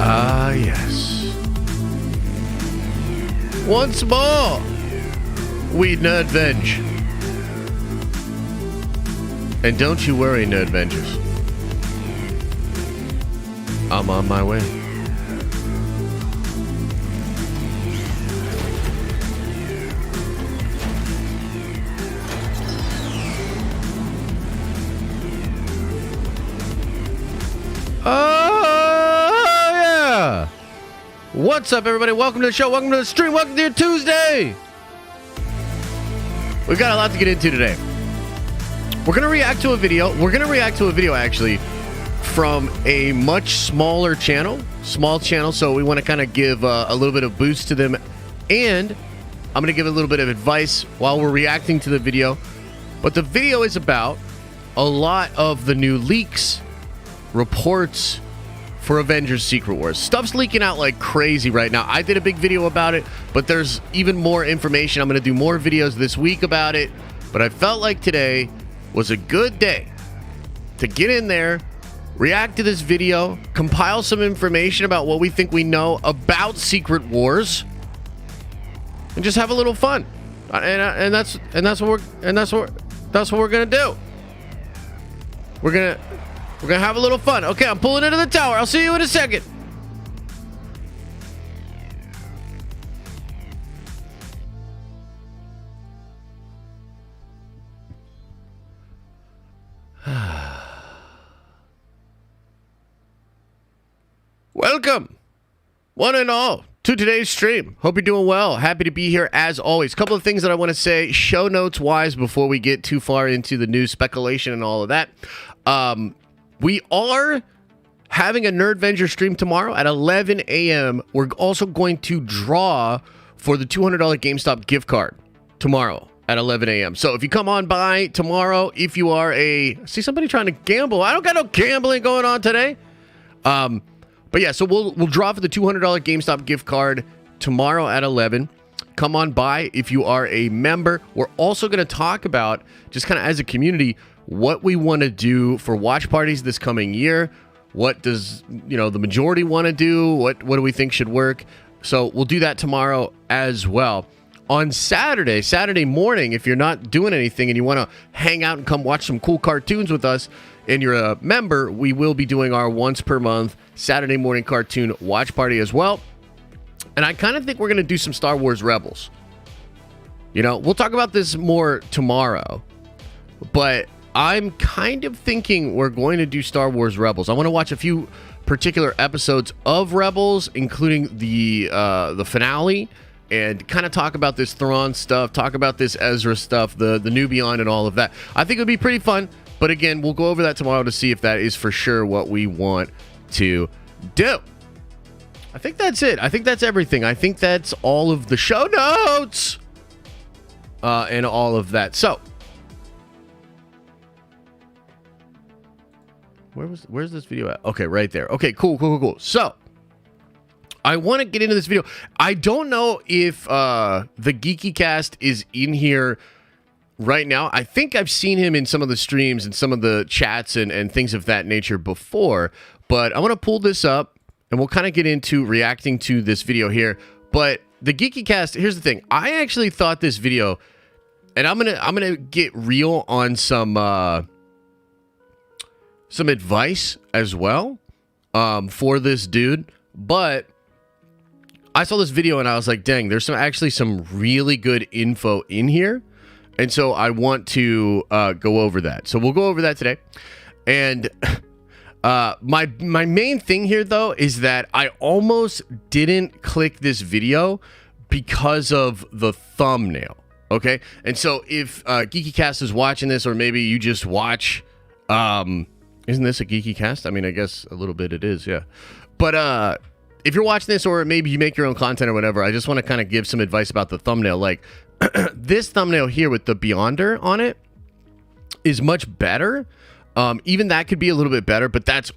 Ah, yes. Once more, we Nerdvenge. And don't you worry, Nerdvengers. I'm on my way. Oh, yeah. What's up, everybody? Welcome to the show. Welcome to the stream. Welcome to your Tuesday. We've got a lot to get into today. We're going to react to a video. We're going to react to a video, actually, from a much smaller channel. Small channel, so we want to kind of give a little bit of boost to them. And I'm going to give a little bit of advice while we're reacting to the video. But the video is about a lot of the new leaks, reports for Avengers Secret Wars. Stuff's leaking out like crazy right now. I did a big video about it, but there's even more information. I'm going to do more videos this week about it, but I felt like today was a good day to get in there, react to this video, compile some information about what we think we know about Secret Wars, and just have a little fun. And that's what we're going to do. We're gonna have a little fun. Okay, I'm pulling into the tower. I'll see you in a second. Welcome, one and all, to today's stream. Hope you're doing well. Happy to be here as always. Couple of things that I want to say show notes wise before we get too far into the news speculation and all of that. We are having a Nerdvenger stream tomorrow at 11 a.m. We're also going to draw for the $200 GameStop gift card tomorrow at 11 a.m. So if you come on by tomorrow, if you are see somebody trying to gamble. I don't got no gambling going on today. But yeah, so we'll draw for the $200 GameStop gift card tomorrow at 11. Come on by if you are a member. We're also going to talk about, just kind of as a community, what we want to do for watch parties this coming year. What does, the majority want to do? What do we think should work? So we'll do that tomorrow as well. On Saturday morning, if you're not doing anything and you want to hang out and come watch some cool cartoons with us and you're a member, we will be doing our once per month Saturday morning cartoon watch party as well. And I kind of think we're going to do some Star Wars Rebels. We'll talk about this more tomorrow, but I'm kind of thinking we're going to do Star Wars Rebels. I want to watch a few particular episodes of Rebels, including the finale, and kind of talk about this Thrawn stuff, talk about this Ezra stuff, the New Beyond, and all of that. I think it'll be pretty fun, but again, we'll go over that tomorrow to see if that is for sure what we want to do. I think that's it. I think that's everything. I think that's all of the show notes and all of that. So, where's this video at? Okay, right there. Okay, cool. So, I want to get into this video. I don't know if the Geeky Cast is in here right now. I think I've seen him in some of the streams and some of the chats and things of that nature before, but I want to pull this up and we'll kind of get into reacting to this video here. But the Geeky Cast, here's the thing. I actually thought this video, and I'm gonna get real on some advice as well for this dude, but I saw this video and I was like, dang, there's actually some really good info in here, and so I want to go over that. So we'll go over that today. And my main thing here though is that I almost didn't click this video because of the thumbnail. Okay, and so if GeekyCast is watching this, or maybe you just watch, isn't this a Geeky Cast? I mean, I guess a little bit it is, yeah. But if you're watching this, or maybe you make your own content or whatever, I just want to kind of give some advice about the thumbnail. Like this thumbnail here with the Beyonder on it is much better. Even that could be a little bit better, but that's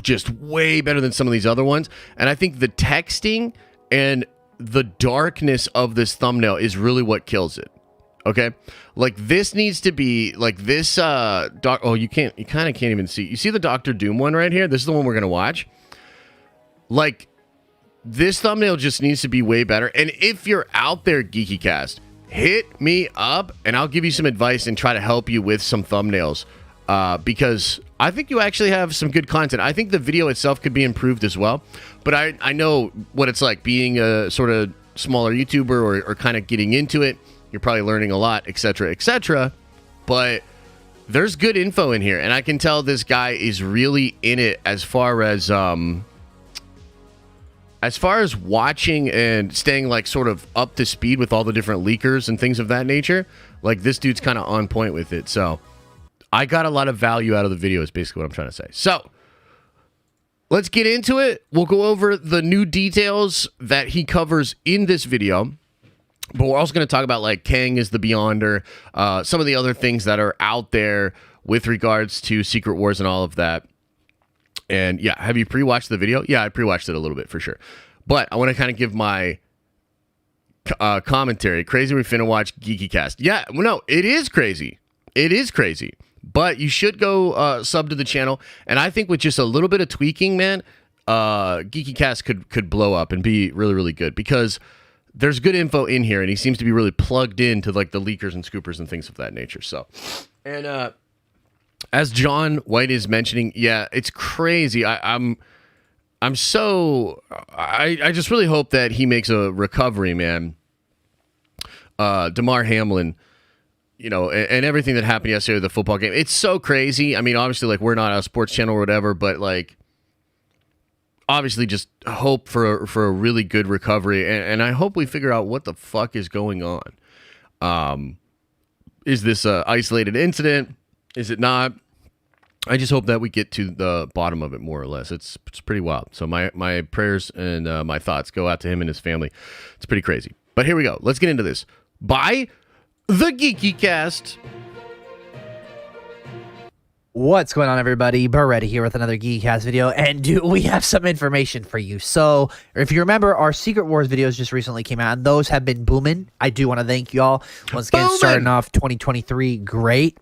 just way better than some of these other ones. And I think the texting and the darkness of this thumbnail is really what kills it. Okay, like this needs to be like this. You kind of can't even see. You see the Doctor Doom one right here? This is the one we're gonna watch. Like, this thumbnail just needs to be way better. And if you're out there, GeekyCast, hit me up and I'll give you some advice and try to help you with some thumbnails. Because I think you actually have some good content. I think the video itself could be improved as well. But I know what it's like being a sort of smaller YouTuber or kind of getting into it. You're probably learning a lot, etc., etc. But there's good info in here. And I can tell this guy is really in it as far as watching and staying like sort of up to speed with all the different leakers and things of that nature. Like, this dude's kind of on point with it. So I got a lot of value out of the video is basically what I'm trying to say. So let's get into it. We'll go over the new details that he covers in this video. But we're also going to talk about, like, Kang is the Beyonder, some of the other things that are out there with regards to Secret Wars and all of that. And yeah, have you pre-watched the video? Yeah, I pre-watched it a little bit for sure. But I want to kind of give my commentary. Crazy we finna watch GeekyCast. Yeah, well, no, it is crazy. It is crazy. But you should go sub to the channel. And I think with just a little bit of tweaking, man, GeekyCast could blow up and be really, really good. Because there's good info in here. And he seems to be really plugged into, like, the leakers and scoopers and things of that nature. So, and as John White is mentioning, yeah, it's crazy. I just really hope that he makes a recovery, man. Damar Hamlin, you know, and everything that happened yesterday with the football game. It's so crazy. I mean, obviously, like, we're not a sports channel or whatever, but, like, obviously just hope for a really good recovery. And I hope we figure out what the fuck is going on. Is this a isolated incident? Is it not? I just hope that we get to the bottom of it, more or less. It's pretty wild. So my prayers and my thoughts go out to him and his family. It's pretty crazy. But here we go. Let's get into this. By the GeekyCast. What's going on, everybody? Barretti here with another GeekyCast video, and we have some information for you. So, if you remember, our Secret Wars videos just recently came out, and those have been booming. I do want to thank you all once again, starting off 2023 great.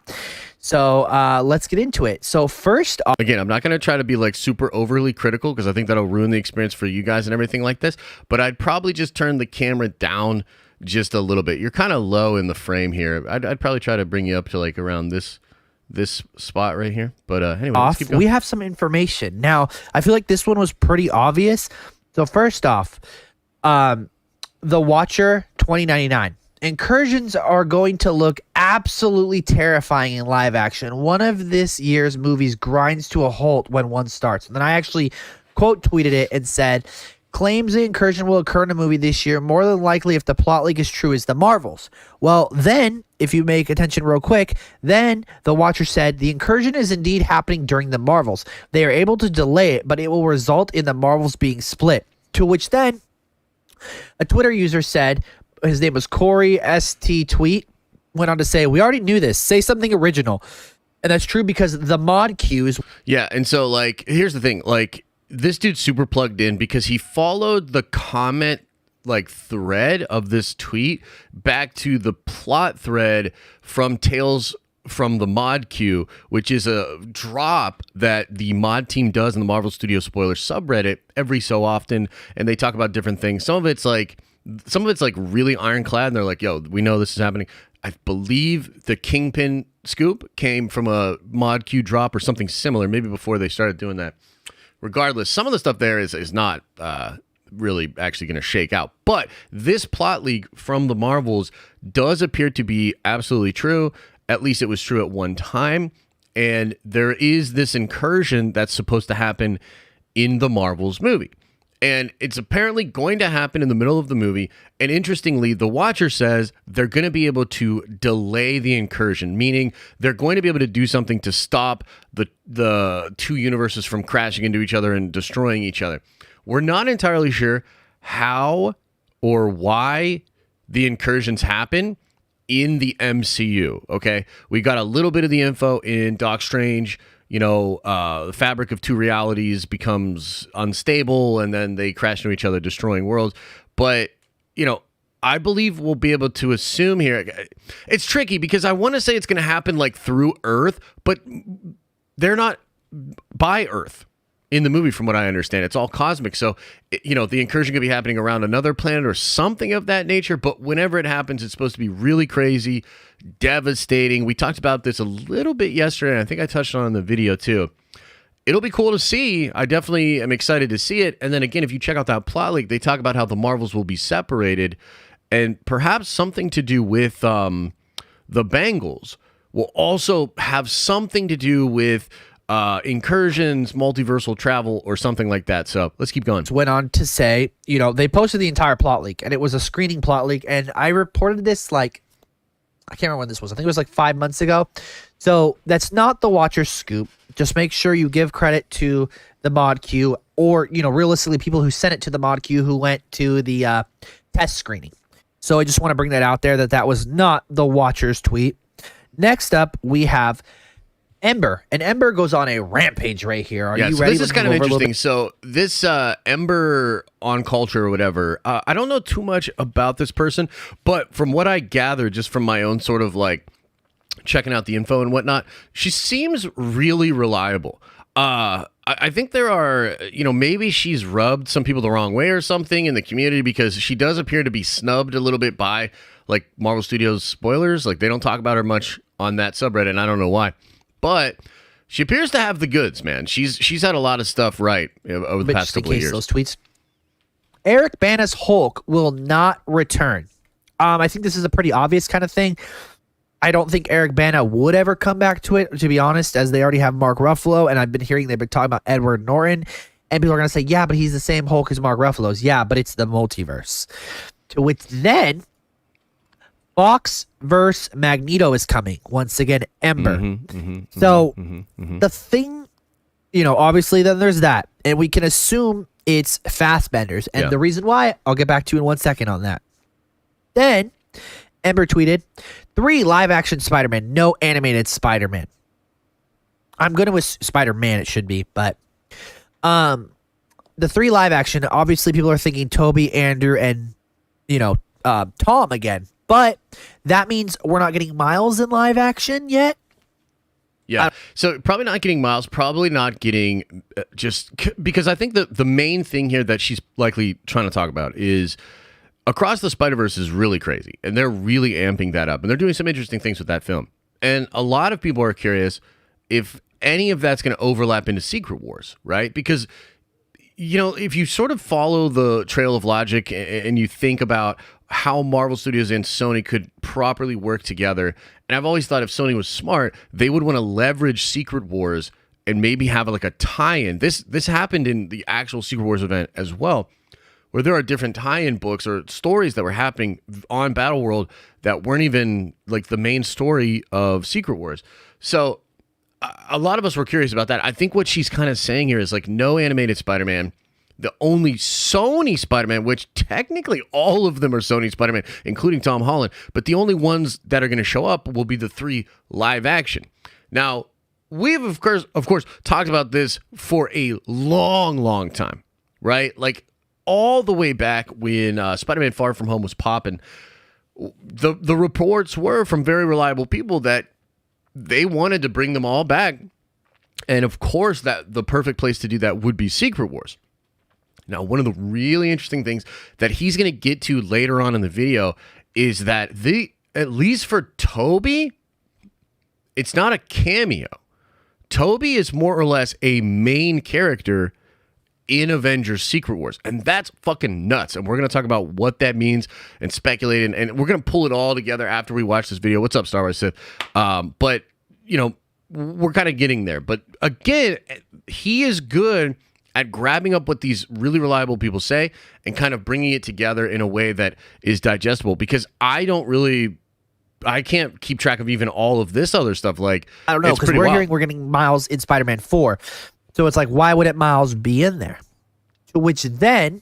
So, let's get into it. So, first off, again, I'm not going to try to be like super overly critical because I think that'll ruin the experience for you guys and everything like this. But I'd probably just turn the camera down just a little bit. You're kind of low in the frame here. I'd probably try to bring you up to like around this spot right here. But anyway, let's keep going. We have some information. Now, I feel like this one was pretty obvious. So first off, The Watcher 2099. Incursions are going to look absolutely terrifying in live action. One of this year's movies grinds to a halt when one starts. And then I actually quote tweeted it and said, claims the incursion will occur in a movie this year, more than likely if the plot leak is true, is the Marvels. Well, then, if you make attention real quick, then The Watcher said, the incursion is indeed happening during the Marvels. They are able to delay it, but it will result in the Marvels being split. To which then, a Twitter user said, his name was Corey ST Tweet, went on to say, we already knew this. Say something original. And that's true because the mod cues. Yeah, and so, like, here's the thing. Like, this dude's super plugged in because he followed the comment like thread of this tweet back to the plot thread from Tales from the Mod Queue, which is a drop that the mod team does in the Marvel Studios Spoilers subreddit every so often, and they talk about different things. Some of it's like really ironclad, and they're like, yo, we know this is happening. I believe the Kingpin scoop came from a Mod Queue drop or something similar, maybe before they started doing that. Regardless, some of the stuff there is not really actually going to shake out. But this plot leak from the Marvels does appear to be absolutely true. At least it was true at one time. And there is this incursion that's supposed to happen in the Marvels movie. And it's apparently going to happen in the middle of the movie. And interestingly, The Watcher says they're going to be able to delay the incursion, meaning they're going to be able to do something to stop the two universes from crashing into each other and destroying each other. We're not entirely sure how or why the incursions happen in the MCU, okay? We got a little bit of the info in Doc Strange. You know, the fabric of two realities becomes unstable, and then they crash into each other, destroying worlds. But, you know, I believe we'll be able to assume here. It's tricky because I want to say it's going to happen like through Earth, but they're not by Earth. in the movie, from what I understand. It's all cosmic. So, the incursion could be happening around another planet or something of that nature. But whenever it happens, it's supposed to be really crazy, devastating. We talked about this a little bit yesterday, and I think I touched on it in the video too. It'll be cool to see. I definitely am excited to see it. And then again, if you check out that plot leak, they talk about how the Marvels will be separated, and perhaps something to do with the Bengals will also have something to do with incursions, multiversal travel, or something like that. So let's keep going. Went on to say, they posted the entire plot leak, and it was a screening plot leak, and I reported this I can't remember when this was. I think it was 5 months ago. So that's not the Watcher's scoop. Just make sure you give credit to the mod queue, or realistically, people who sent it to the mod queue who went to the test screening. So I just want to bring that out there that was not the Watcher's tweet. Next up, we have Ember, and Ember goes on a rampage right here. Are you ready? This is kind of interesting. So this Ember on culture or whatever, I don't know too much about this person, but from what I gather, just from my own sort of checking out the info and whatnot, she seems really reliable. I think there are, maybe she's rubbed some people the wrong way or something in the community, because she does appear to be snubbed a little bit by Marvel Studios spoilers. They don't talk about her much on that subreddit, and I don't know why. But she appears to have the goods, man. She's had a lot of stuff right over the past couple of years. Those tweets. Eric Bana's Hulk will not return. I think this is a pretty obvious kind of thing. I don't think Eric Bana would ever come back to it, to be honest, as they already have Mark Ruffalo, and I've been hearing they've been talking about Edward Norton, and people are going to say, yeah, but he's the same Hulk as Mark Ruffalo's. Yeah, but it's the multiverse. To which then Fox versus Magneto is coming. Once again, Ember. The thing, obviously then there's that, and we can assume it's Fassbender's, and the reason why, I'll get back to you in 1 second on that. Then Ember tweeted, 3 live-action Spider-Man, no animated Spider-Man. I'm going to Spider-Man, it should be, but the 3 live-action, obviously people are thinking Toby, Andrew, and, Tom again. But that means we're not getting Miles in live-action yet. Yeah, so probably not getting Miles, probably not getting because I think the main thing here that she's likely trying to talk about is Across the Spider-Verse is really crazy, and they're really amping that up, and they're doing some interesting things with that film. And a lot of people are curious if any of that's going to overlap into Secret Wars, right? Because, if you sort of follow the trail of logic and you think about how Marvel Studios and Sony could properly work together, and I've always thought if Sony was smart, they would want to leverage Secret Wars and maybe have a tie-in. This happened in the actual Secret Wars event as well, where there are different tie-in books or stories that were happening on Battleworld that weren't even the main story of Secret Wars. So a lot of us were curious about that. I think what she's kind of saying here is no animated Spider-Man. The only Sony Spider-Man, which technically all of them are Sony Spider-Man, including Tom Holland, but the only ones that are going to show up will be the 3 live action. Now, we've of course talked about this for a long time, right? All the way back when Spider-Man Far From Home was popping, the reports were from very reliable people that they wanted to bring them all back. And of course, that the perfect place to do that would be Secret Wars. Now, one of the really interesting things that he's going to get to later on in the video is that at least for Toby, it's not a cameo. Toby is more or less a main character in Avengers Secret Wars, and that's fucking nuts. And we're going to talk about what that means and speculate, and we're going to pull it all together after we watch this video. What's up, Star Wars Sith? But, we're kind of getting there. But again, he is good at grabbing up what these really reliable people say and kind of bringing it together in a way that is digestible, because I can't keep track of even all of this other stuff. I don't know, because we're hearing we're getting Miles in Spider-Man 4. So it's why wouldn't Miles be in there? To which then,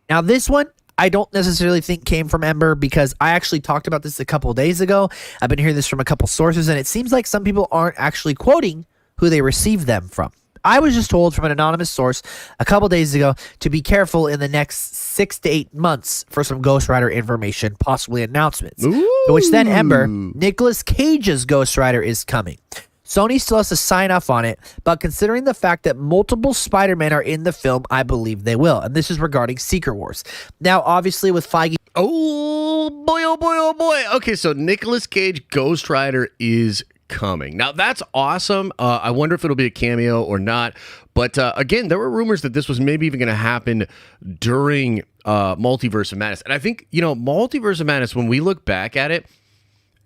now this one, I don't necessarily think came from Ember, because I actually talked about this a couple of days ago. I've been hearing this from a couple sources, and it seems like some people aren't actually quoting who they received them from. I was just told from an anonymous source a couple days ago to be careful in the next 6 to 8 months for some Ghost Rider information, possibly announcements. Ooh. To which then Ember, Nicolas Cage's Ghost Rider is coming. Sony still has to sign off on it, but considering the fact that multiple Spider-Man are in the film, I believe they will. And this is regarding Secret Wars. Now, obviously, with Feige... Oh, boy, oh, boy, oh, boy. Okay, so Nicolas Cage Ghost Rider is coming. Now, that's awesome. I wonder if it'll be a cameo or not. But again, there were rumors that this was maybe even going to happen during Multiverse of Madness. And I think, Multiverse of Madness, when we look back at it,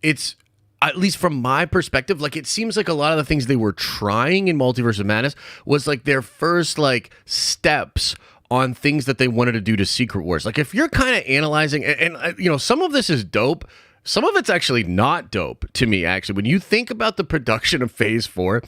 it's, at least from my perspective, like, it seems like a lot of the things they were trying in Multiverse of Madness was like their first like steps on things that they wanted to do to Secret Wars. Like, if you're kind of analyzing, and some of this is dope, some of it's actually not dope to me, actually. When you think about the production of Phase 4,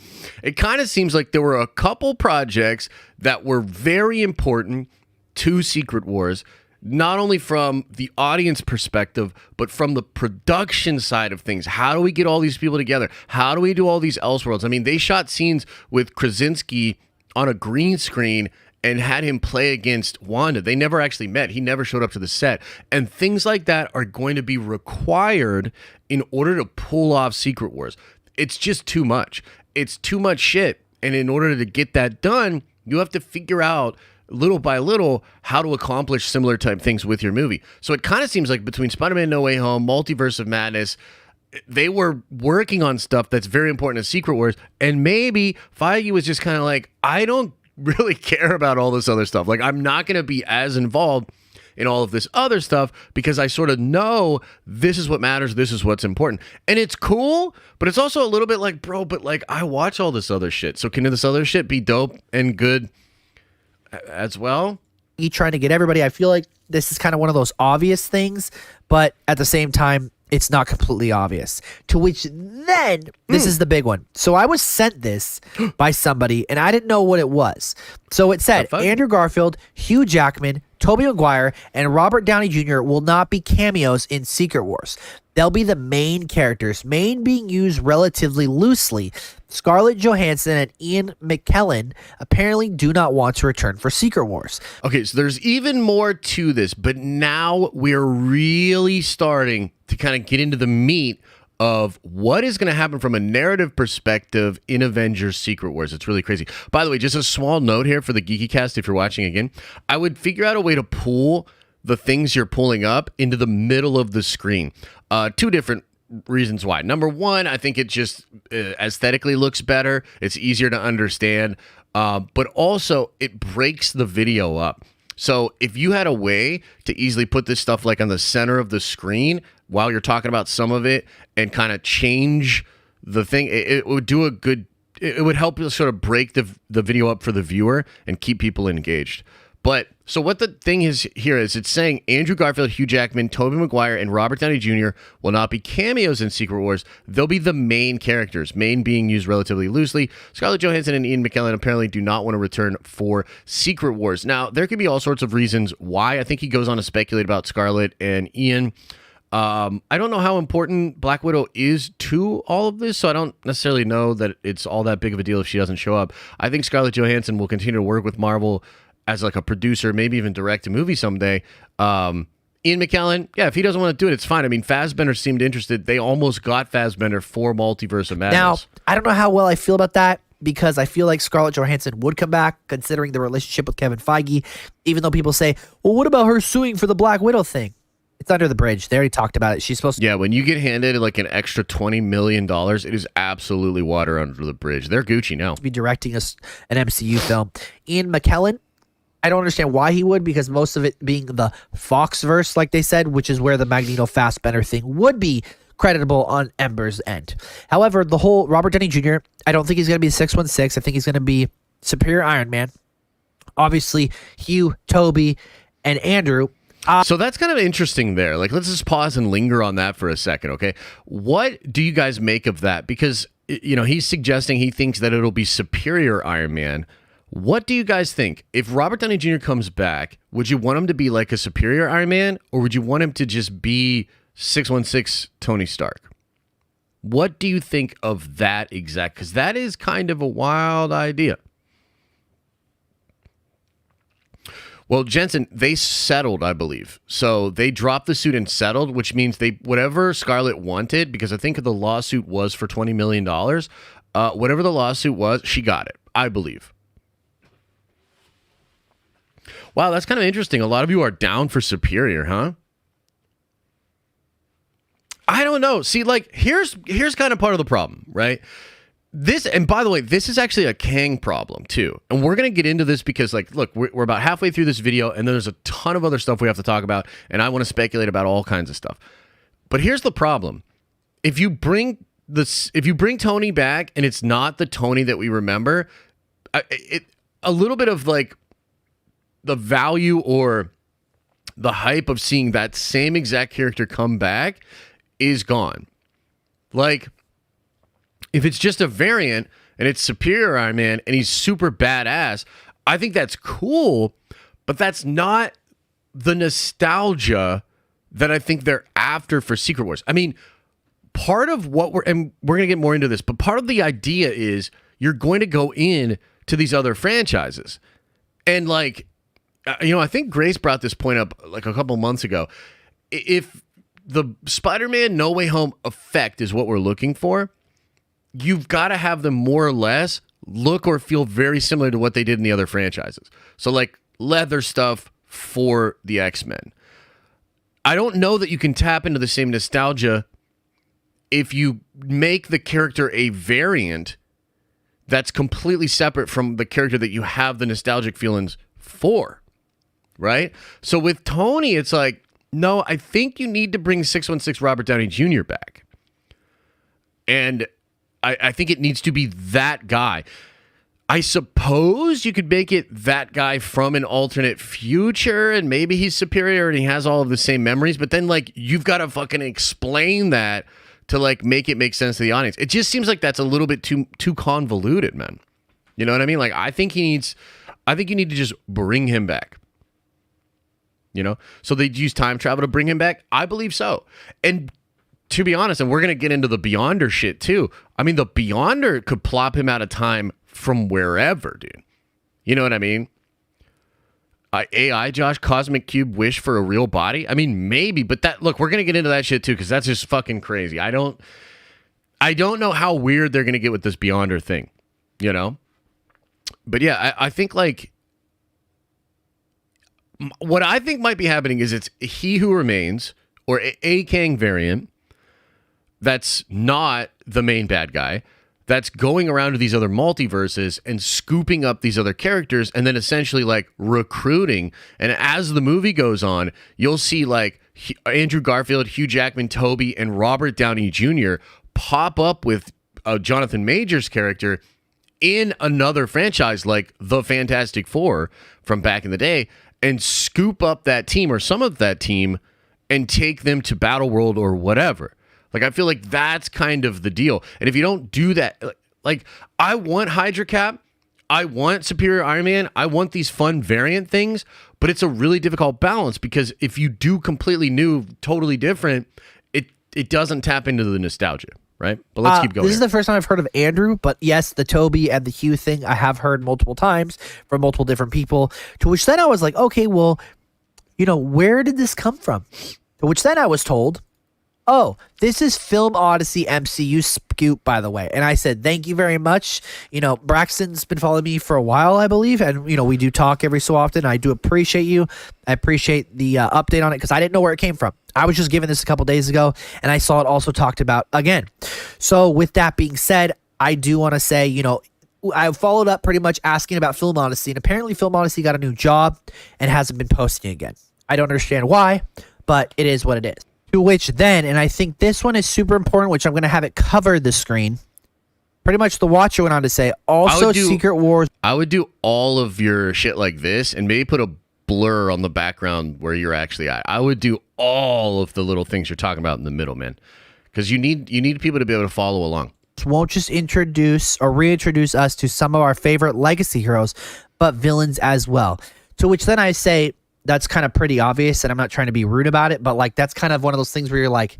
it kind of seems like there were a couple projects that were very important to Secret Wars, not only from the audience perspective, but from the production side of things. How do we get all these people together? How do we do all these Elseworlds? I mean, they shot scenes with Krasinski on a green screen and had him play against Wanda. They never actually met. He never showed up to the set. And things like that are going to be required in order to pull off Secret Wars. It's just too much. It's too much shit. And in order to get that done, you have to figure out little by little how to accomplish similar type things with your movie. So it kind of seems like between Spider-Man No Way Home, Multiverse of Madness, they were working on stuff that's very important to Secret Wars. And maybe Feige was just kind of like, I don't really care about all this other stuff. Like, I'm not going to be as involved in all of this other stuff because I sort of know this is what matters. This is what's important. And it's cool, but it's also a little bit like, bro, but like, I watch all this other shit. So can this other shit be dope and good as well? You trying to get everybody. I feel like this is kind of one of those obvious things, but at the same time, it's not completely obvious. To which then, this is the big one. So I was sent this by somebody, and I didn't know what it was. So it said, Andrew Garfield, Hugh Jackman, Tobey Maguire, and Robert Downey Jr. will not be cameos in Secret Wars. They'll be the main characters, main being used relatively loosely. Scarlett Johansson and Ian McKellen apparently do not want to return for Secret Wars. Okay, so there's even more to this, but now we're really starting to kind of get into the meat of what is going to happen from a narrative perspective in Avengers Secret Wars. It's really crazy. By the way, just a small note here for the Geeky Cast, if you're watching again, I would figure out a way to pull the things you're pulling up into the middle of the screen. Two different reasons why. Number one, I think it just aesthetically looks better. It's easier to understand, but also it breaks the video up. So if you had a way to easily put this stuff like on the center of the screen while you're talking about some of it and kind of change the thing, it would do a good, it would help you sort of break the video up for the viewer and keep people engaged. But so what the thing is here is it's saying Andrew Garfield, Hugh Jackman, Tobey Maguire, and Robert Downey Jr. will not be cameos in Secret Wars. They'll be the main characters, main being used relatively loosely. Scarlett Johansson and Ian McKellen apparently do not want to return for Secret Wars. Now, there could be all sorts of reasons why. I think he goes on to speculate about Scarlett and Ian. I don't know how important Black Widow is to all of this, so I don't necessarily know that it's all that big of a deal if she doesn't show up. I think Scarlett Johansson will continue to work with Marvel as like a producer, maybe even direct a movie someday. Ian McKellen, yeah, if he doesn't want to do it, it's fine. I mean, Fassbender seemed interested. They almost got Fassbender for Multiverse of Madness. Now, I don't know how well I feel about that because I feel like Scarlett Johansson would come back considering the relationship with Kevin Feige, even though people say, well, what about her suing for the Black Widow thing? It's under the bridge. They already talked about it. She's supposed to... Yeah, when you get handed like an extra $20 million, it is absolutely water under the bridge. They're Gucci now. ...be directing an MCU film. Ian McKellen, I don't understand why he would, because most of it being the Foxverse, like they said, which is where the Magneto Fassbender thing would be creditable on Ember's end. However, the whole Robert Downey Jr., I don't think he's going to be 616. I think he's going to be Superior Iron Man. Obviously, Hugh, Toby, and Andrew. So that's kind of interesting there. Like, let's just pause and linger on that for a second, okay? What do you guys make of that? Because, he's suggesting he thinks that it'll be Superior Iron Man. What do you guys think? If Robert Downey Jr. comes back, would you want him to be like a Superior Iron Man, or would you want him to just be 616 Tony Stark? What do you think of that exact? Because that is kind of a wild idea. Well, Jensen, they settled, I believe. So they dropped the suit and settled, which means whatever Scarlett wanted, because I think the lawsuit was for $20 million, Whatever the lawsuit was, she got it, I believe. Wow, that's kind of interesting. A lot of you are down for Superior, huh? I don't know. See, like, here's kind of part of the problem, right? This, and by the way, this is actually a Kang problem too. And we're going to get into this because, like, look, we're about halfway through this video and there's a ton of other stuff we have to talk about. And I want to speculate about all kinds of stuff. But here's the problem. If you bring Tony back and it's not the Tony that we remember, a little bit of like the value or the hype of seeing that same exact character come back is gone. Like, if it's just a variant and it's Superior Iron Man and he's super badass, I think that's cool, but that's not the nostalgia that I think they're after for Secret Wars. I mean, part of what we're going to get more into this, but part of the idea is you're going to go in to these other franchises. And like, I think Grace brought this point up like a couple months ago. If the Spider-Man No Way Home effect is what we're looking for, you've got to have them more or less look or feel very similar to what they did in the other franchises. So like leather stuff for the X-Men. I don't know that you can tap into the same nostalgia if you make the character a variant that's completely separate from the character that you have the nostalgic feelings for, right? So with Tony, it's like, no, I think you need to bring 616 Robert Downey Jr. back. And I think it needs to be that guy. I suppose you could make it that guy from an alternate future and maybe he's superior and he has all of the same memories, but then like you've got to fucking explain that to like make it make sense to the audience. It just seems like that's a little bit too convoluted, man. You know what I mean? Like I think you need to just bring him back. You know? So they'd use time travel to bring him back? I believe so. And to be honest, and we're going to get into the Beyonder shit too. I mean, the Beyonder could plop him out of time from wherever, dude. You know what I mean? AI, Josh, Cosmic Cube wish for a real body? I mean, maybe, but that, look, we're going to get into that shit too, because that's just fucking crazy. I don't know how weird they're going to get with this Beyonder thing, you know? But yeah, I think like, what I think might be happening is it's He Who Remains, or a Kang variant, that's not the main bad guy, that's going around to these other multiverses and scooping up these other characters and then essentially like recruiting. And as the movie goes on, you'll see like Andrew Garfield, Hugh Jackman, Toby, and Robert Downey Jr. pop up with Jonathan Majors' character in another franchise like the Fantastic Four from back in the day and scoop up that team or some of that team and take them to Battleworld or whatever. Like, I feel like that's kind of the deal. And if you don't do that, like, I want Hydra Cap, I want Superior Iron Man, I want these fun variant things, but it's a really difficult balance because if you do completely new, totally different, it doesn't tap into the nostalgia, right? But let's keep going. This is the first time I've heard of Andrew, but yes, the Toby and the Hugh thing I have heard multiple times from multiple different people, to which then I was like, okay, well, where did this come from? To which then I was told, oh, this is Film Odyssey MCU scoop, by the way. And I said, thank you very much. Braxton's been following me for a while, I believe. And, we do talk every so often. I do appreciate you. I appreciate the update on it because I didn't know where it came from. I was just given this a couple days ago, and I saw it also talked about again. So with that being said, I do want to say, I followed up pretty much asking about Film Odyssey. And apparently Film Odyssey got a new job and hasn't been posting again. I don't understand why, but it is what it is. To which then, and I think this one is super important, which I'm going to have it cover the screen. Pretty much the Watcher went on to say, also Secret Wars. I would do all of your shit like this and maybe put a blur on the background where you're actually at. I would do all of the little things you're talking about in the middle, man. Because you need people to be able to follow along. Won't just introduce or reintroduce us to some of our favorite legacy heroes, but villains as well. To which then I say, that's kind of pretty obvious, and I'm not trying to be rude about it, but like that's kind of one of those things where you're like,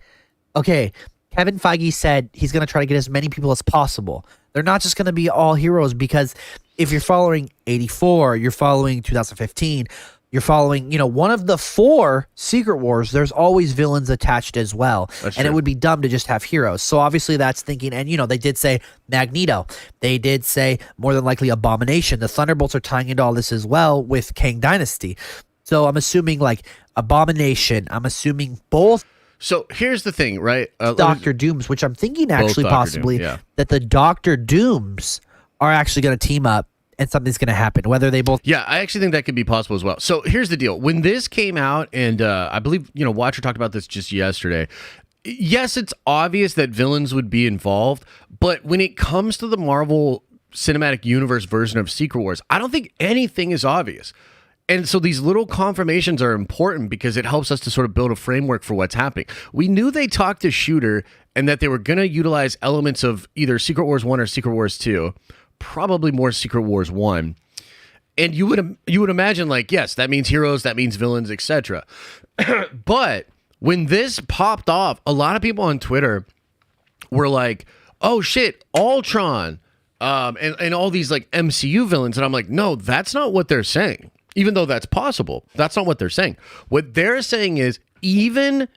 okay, Kevin Feige said he's going to try to get as many people as possible. They're not just going to be all heroes, because if you're following 84, you're following 2015, You're following, one of the 4 Secret Wars. There's always villains attached as well. That's and true. it would be dumb to just have heroes. So obviously that's thinking, and they did say Magneto. They did say more than likely Abomination. The Thunderbolts are tying into all this as well with Kang Dynasty. So I'm assuming like Abomination. I'm assuming both So here's the thing, right? Doctor Dooms, which I'm thinking actually Dr. Doom, possibly yeah. that the Doctor Dooms are actually going to team up and something's going to happen. Whether they both Yeah, I actually think that could be possible as well. So here's the deal. When this came out, and I believe, Watcher talked about this just yesterday. Yes, it's obvious that villains would be involved, but when it comes to the Marvel Cinematic Universe version of Secret Wars, I don't think anything is obvious. And so these little confirmations are important because it helps us to sort of build a framework for what's happening. We knew they talked to Shooter and that they were going to utilize elements of either Secret Wars 1 or Secret Wars 2, probably more Secret Wars 1. And you would imagine, like, yes, that means heroes, that means villains, etc. But when this popped off, a lot of people on Twitter were like, oh shit, Ultron, and all these like MCU villains. And I'm like, no, that's not what they're saying. Even though that's possible, that's not what they're saying. What they're saying is even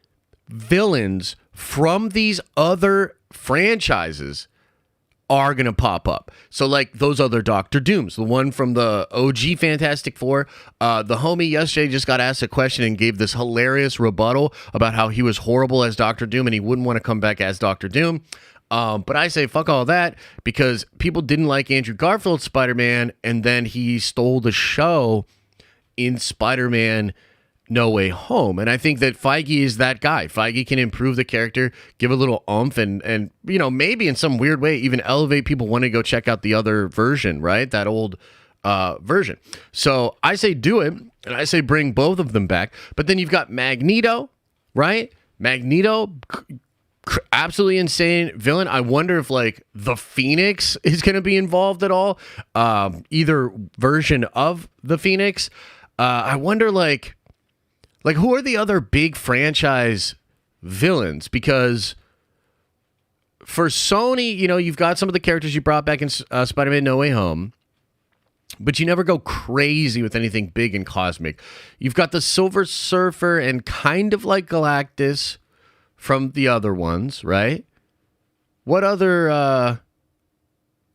villains from these other franchises are going to pop up. So like those other Doctor Dooms, the one from the OG Fantastic Four, the homie yesterday just got asked a question and gave this hilarious rebuttal about how he was horrible as Doctor Doom and he wouldn't want to come back as Doctor Doom. But I say fuck all that because people didn't like Andrew Garfield's Spider-Man and then he stole the show in Spider-Man No Way Home. And I think that Feige is that guy. Feige can improve the character, give a little oomph, and maybe in some weird way even elevate people wanting to go check out the other version, right? That old version. So I say do it, and I say bring both of them back. But then you've got Magneto, right? Magneto, absolutely insane villain. I wonder if like the Phoenix is going to be involved at all. Either version of the Phoenix. I wonder like who are the other big franchise villains? Because for Sony, you've got some of the characters you brought back in Spider-Man No Way Home, but you never go crazy with anything big and cosmic. You've got the Silver Surfer and kind of like Galactus from the other ones, right? What other,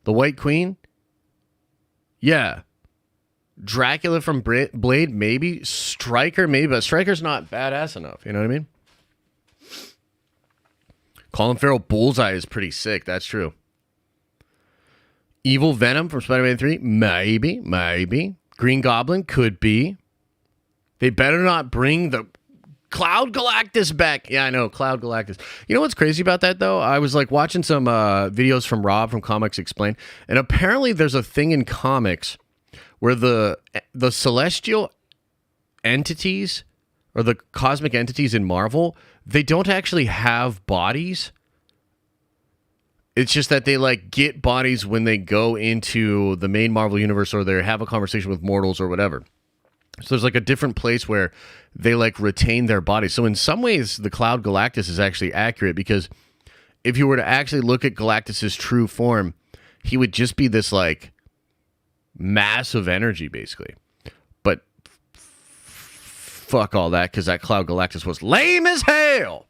the White Queen? Yeah. Dracula from Blade, maybe. Stryker, maybe, but Stryker's not badass enough. You know what I mean? Colin Farrell Bullseye is pretty sick. That's true. Evil Venom from Spider-Man 3, maybe. Green Goblin could be. They better not bring the Cloud Galactus back. Yeah, I know, Cloud Galactus. You know what's crazy about that, though? I was like watching some videos from Rob from Comics Explained, and apparently there's a thing in comics where the celestial entities or the cosmic entities in Marvel, they don't actually have bodies. It's just that they like get bodies when they go into the main Marvel universe or they have a conversation with mortals or whatever. So there's like a different place where they like retain their bodies. So in some ways, the Cloud Galactus is actually accurate because if you were to actually look at Galactus's true form, he would just be this like massive energy basically. But fuck all that because that Cloud Galactus was lame as hell.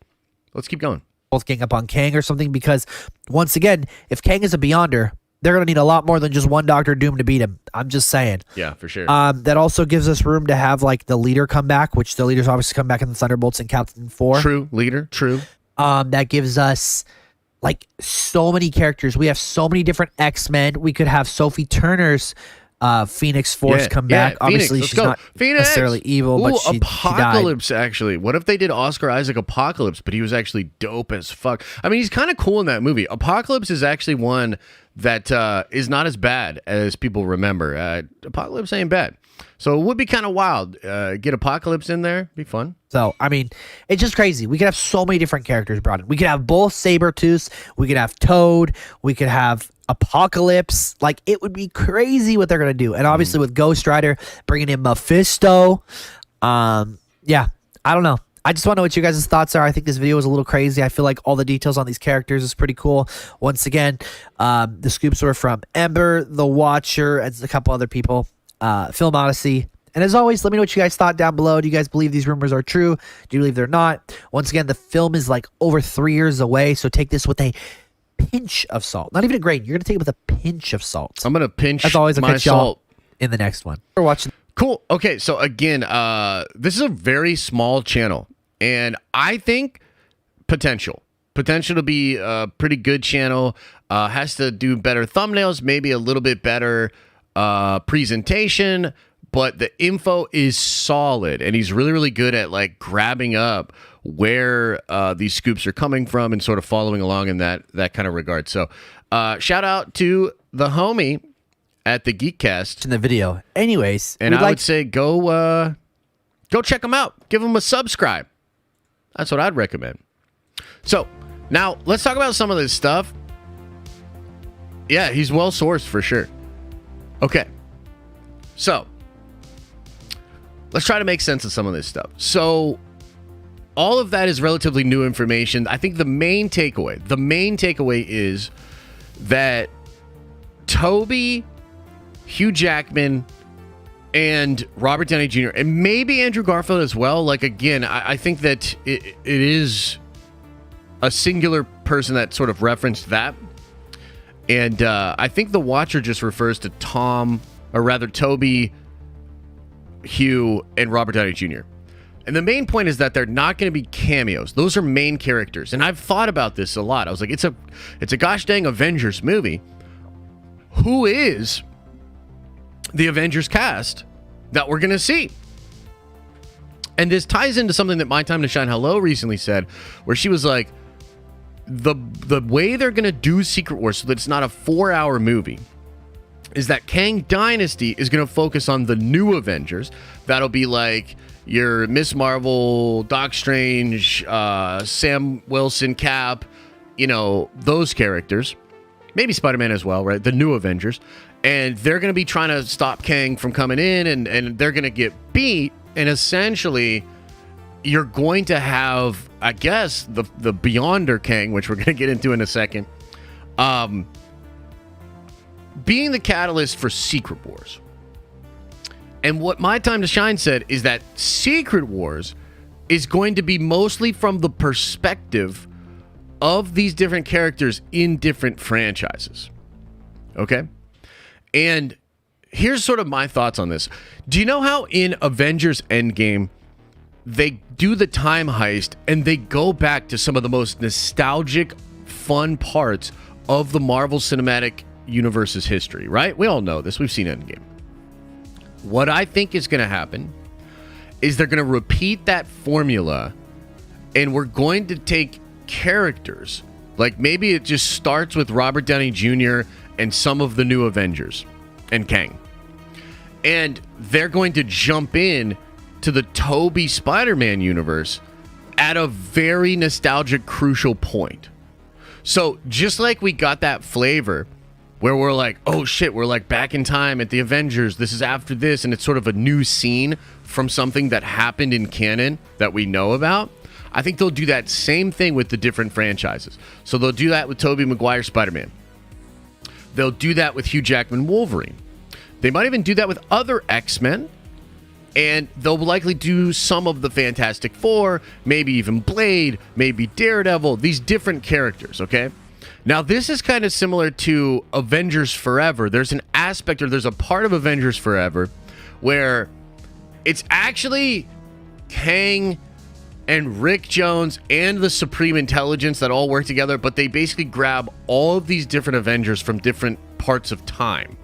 Let's keep going. both gang up on Kang or something, because once again, if Kang is a Beyonder, they're going to need a lot more than just one Doctor Doom to beat him. I'm just saying. Yeah, for sure. That also gives us room to have like the leader come back, which the leaders obviously come back in the Thunderbolts and Captain 4. True, leader, true. That gives us like so many characters. We have so many different X-Men. We could have Sophie Turner's Phoenix Force come back. Yeah, Obviously, Phoenix, she's not necessarily evil, but she Apocalypse, died. actually. What if they did Oscar Isaac Apocalypse, but he was actually dope as fuck? I mean, he's kind of cool in that movie. Apocalypse is actually one that is not as bad as people remember. Apocalypse ain't bad. So it would be kind of wild. Get Apocalypse in there. Be fun. So, I mean, it's just crazy. We could have so many different characters brought in. We could have both Sabretooth. We could have Toad. We could have Apocalypse. Like, it would be crazy what they're going to do. And obviously with Ghost Rider, bringing in Mephisto. Yeah, I don't know. I just want to know what you guys' thoughts are. I think this video was a little crazy. I feel like all the details on these characters is pretty cool. Once again, the scoops were from Ember, The Watcher, and a couple other people. Film Odyssey. And as always, let me know what you guys thought down below. Do you guys believe these rumors are true? Do you believe they're not? Once again, the film is like over 3 years away, so take this with a pinch of salt. Not even a grain. You're going to take it with a pinch of salt. I'm going to pinch As always, I'll my catch y'all salt in the next one. For watching. Cool. Okay, so again, this is a very small channel, and I think potential to be a pretty good channel. Has to do better thumbnails, maybe a little bit better presentation, but the info is solid, and he's really, really good at like grabbing up where these scoops are coming from and sort of following along in that kind of regard. So shout out to the homie at the Geekcast in the video. Anyways, and I would say go check him out. Give him a subscribe. That's what I'd recommend. So now let's talk about some of this stuff. Yeah, he's well sourced for sure. Okay, so let's try to make sense of some of this stuff. So all of that is relatively new information. I think the main takeaway is that Toby, Hugh Jackman, and Robert Downey Jr., and maybe Andrew Garfield as well. Like, again, I think that it is a singular person that sort of referenced that. And I think the Watcher just refers to Toby, Hugh, and Robert Downey Jr. And the main point is that they're not going to be cameos. Those are main characters. And I've thought about this a lot. I was like, it's a gosh dang Avengers movie. Who is the Avengers cast that we're going to see? And this ties into something that My Time to Shine Hello recently said, where she was like, the way they're going to do Secret Wars so that it's not a 4-hour movie is that Kang Dynasty is going to focus on the new Avengers. That'll be like your Miss Marvel, Doc Strange, Sam Wilson, Cap, those characters. Maybe Spider-Man as well, right? The new Avengers. And they're going to be trying to stop Kang from coming in, and they're going to get beat. And essentially, you're going to have, I guess, the Beyonder Kang, which we're going to get into in a second, being the catalyst for Secret Wars. And what My Time to Shine said is that Secret Wars is going to be mostly from the perspective of these different characters in different franchises. Okay? And here's sort of my thoughts on this. Do you know how in Avengers Endgame, they do the time heist and they go back to some of the most nostalgic, fun parts of the Marvel Cinematic Universe's history, right? We all know this. We've seen Endgame. What I think is going to happen is they're going to repeat that formula, and we're going to take characters, like maybe it just starts with Robert Downey Jr. and some of the new Avengers and Kang, and they're going to jump in to the Toby Spider-Man universe at a very nostalgic, crucial point. So just like we got that flavor where we're like, oh shit, we're like back in time at the Avengers, this is after this, and it's sort of a new scene from something that happened in canon that we know about. I think they'll do that same thing with the different franchises. So they'll do that with Tobey Maguire Spider-Man. They'll do that with Hugh Jackman Wolverine. They might even do that with other X-Men. And they'll likely do some of the Fantastic Four, maybe even Blade, maybe Daredevil, these different characters, okay? Now, this is kind of similar to Avengers Forever. There's an aspect, or there's a part of Avengers Forever where it's actually Kang and Rick Jones and the Supreme Intelligence that all work together, but they basically grab all of these different Avengers from different parts of time.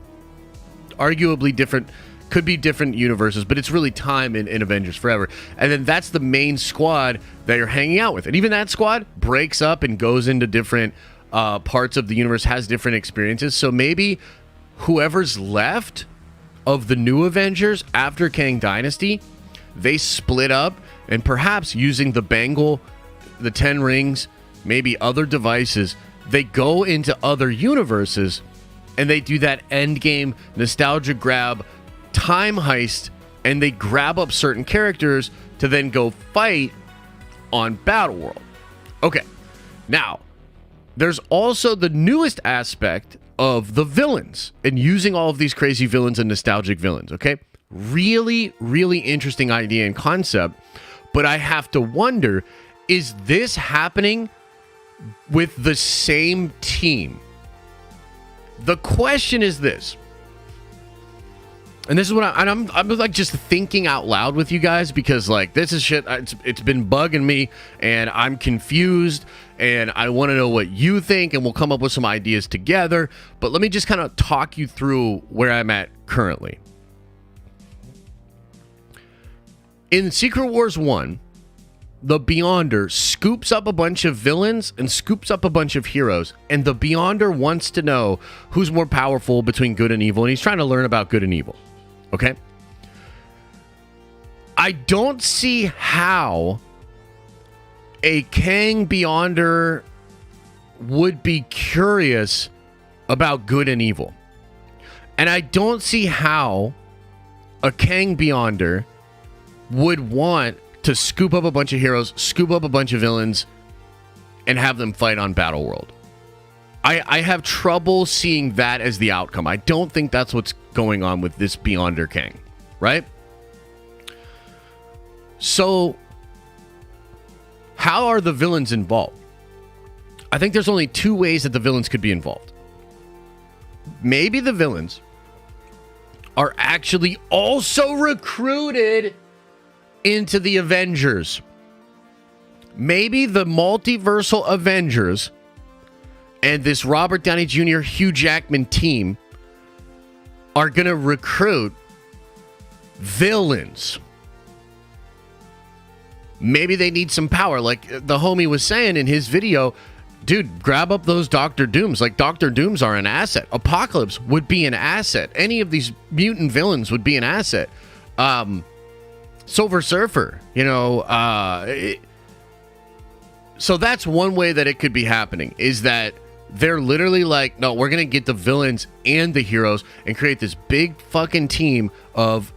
Arguably different, could be different universes, but it's really time in Avengers Forever. And then that's the main squad that you're hanging out with. And even that squad breaks up and goes into different parts of the universe, has different experiences. So maybe whoever's left of the new Avengers after Kang Dynasty, they split up, and perhaps using the bangle, the 10 rings, maybe other devices, they go into other universes and they do that endgame nostalgia grab, time heist, and they grab up certain characters to then go fight on Battleworld. Okay, now there's also the newest aspect of the villains and using all of these crazy villains and nostalgic villains. Okay, Really, really interesting idea and concept. But I have to wonder, is this happening with the same team? The question is this. And this is what I'm like just thinking out loud with you guys, because like this is shit. It's been bugging me and I'm confused and I want to know what you think, and we'll come up with some ideas together. But let me just kind of talk you through where I'm at currently. In Secret Wars 1, the Beyonder scoops up a bunch of villains and scoops up a bunch of heroes, and the Beyonder wants to know who's more powerful between good and evil, and he's trying to learn about good and evil. Okay? I don't see how a Kang Beyonder would be curious about good and evil. And I don't see how a Kang Beyonder would want to scoop up a bunch of heroes, scoop up a bunch of villains, and have them fight on Battleworld. I have trouble seeing that as the outcome. I don't think that's what's going on with this Beyonder Kang, right? So, how are the villains involved? I think there's only two ways that the villains could be involved. Maybe the villains are actually also recruited into the Avengers. Maybe the multiversal Avengers and this Robert Downey Jr., Hugh Jackman team are going to recruit villains. Maybe they need some power. Like the homie was saying in his video, dude, grab up those Doctor Dooms. Like Doctor Dooms are an asset. Apocalypse would be an asset. Any of these mutant villains would be an asset. Silver Surfer, so that's one way that it could be happening, is that they're literally like, no, we're going to get the villains and the heroes and create this big fucking team of,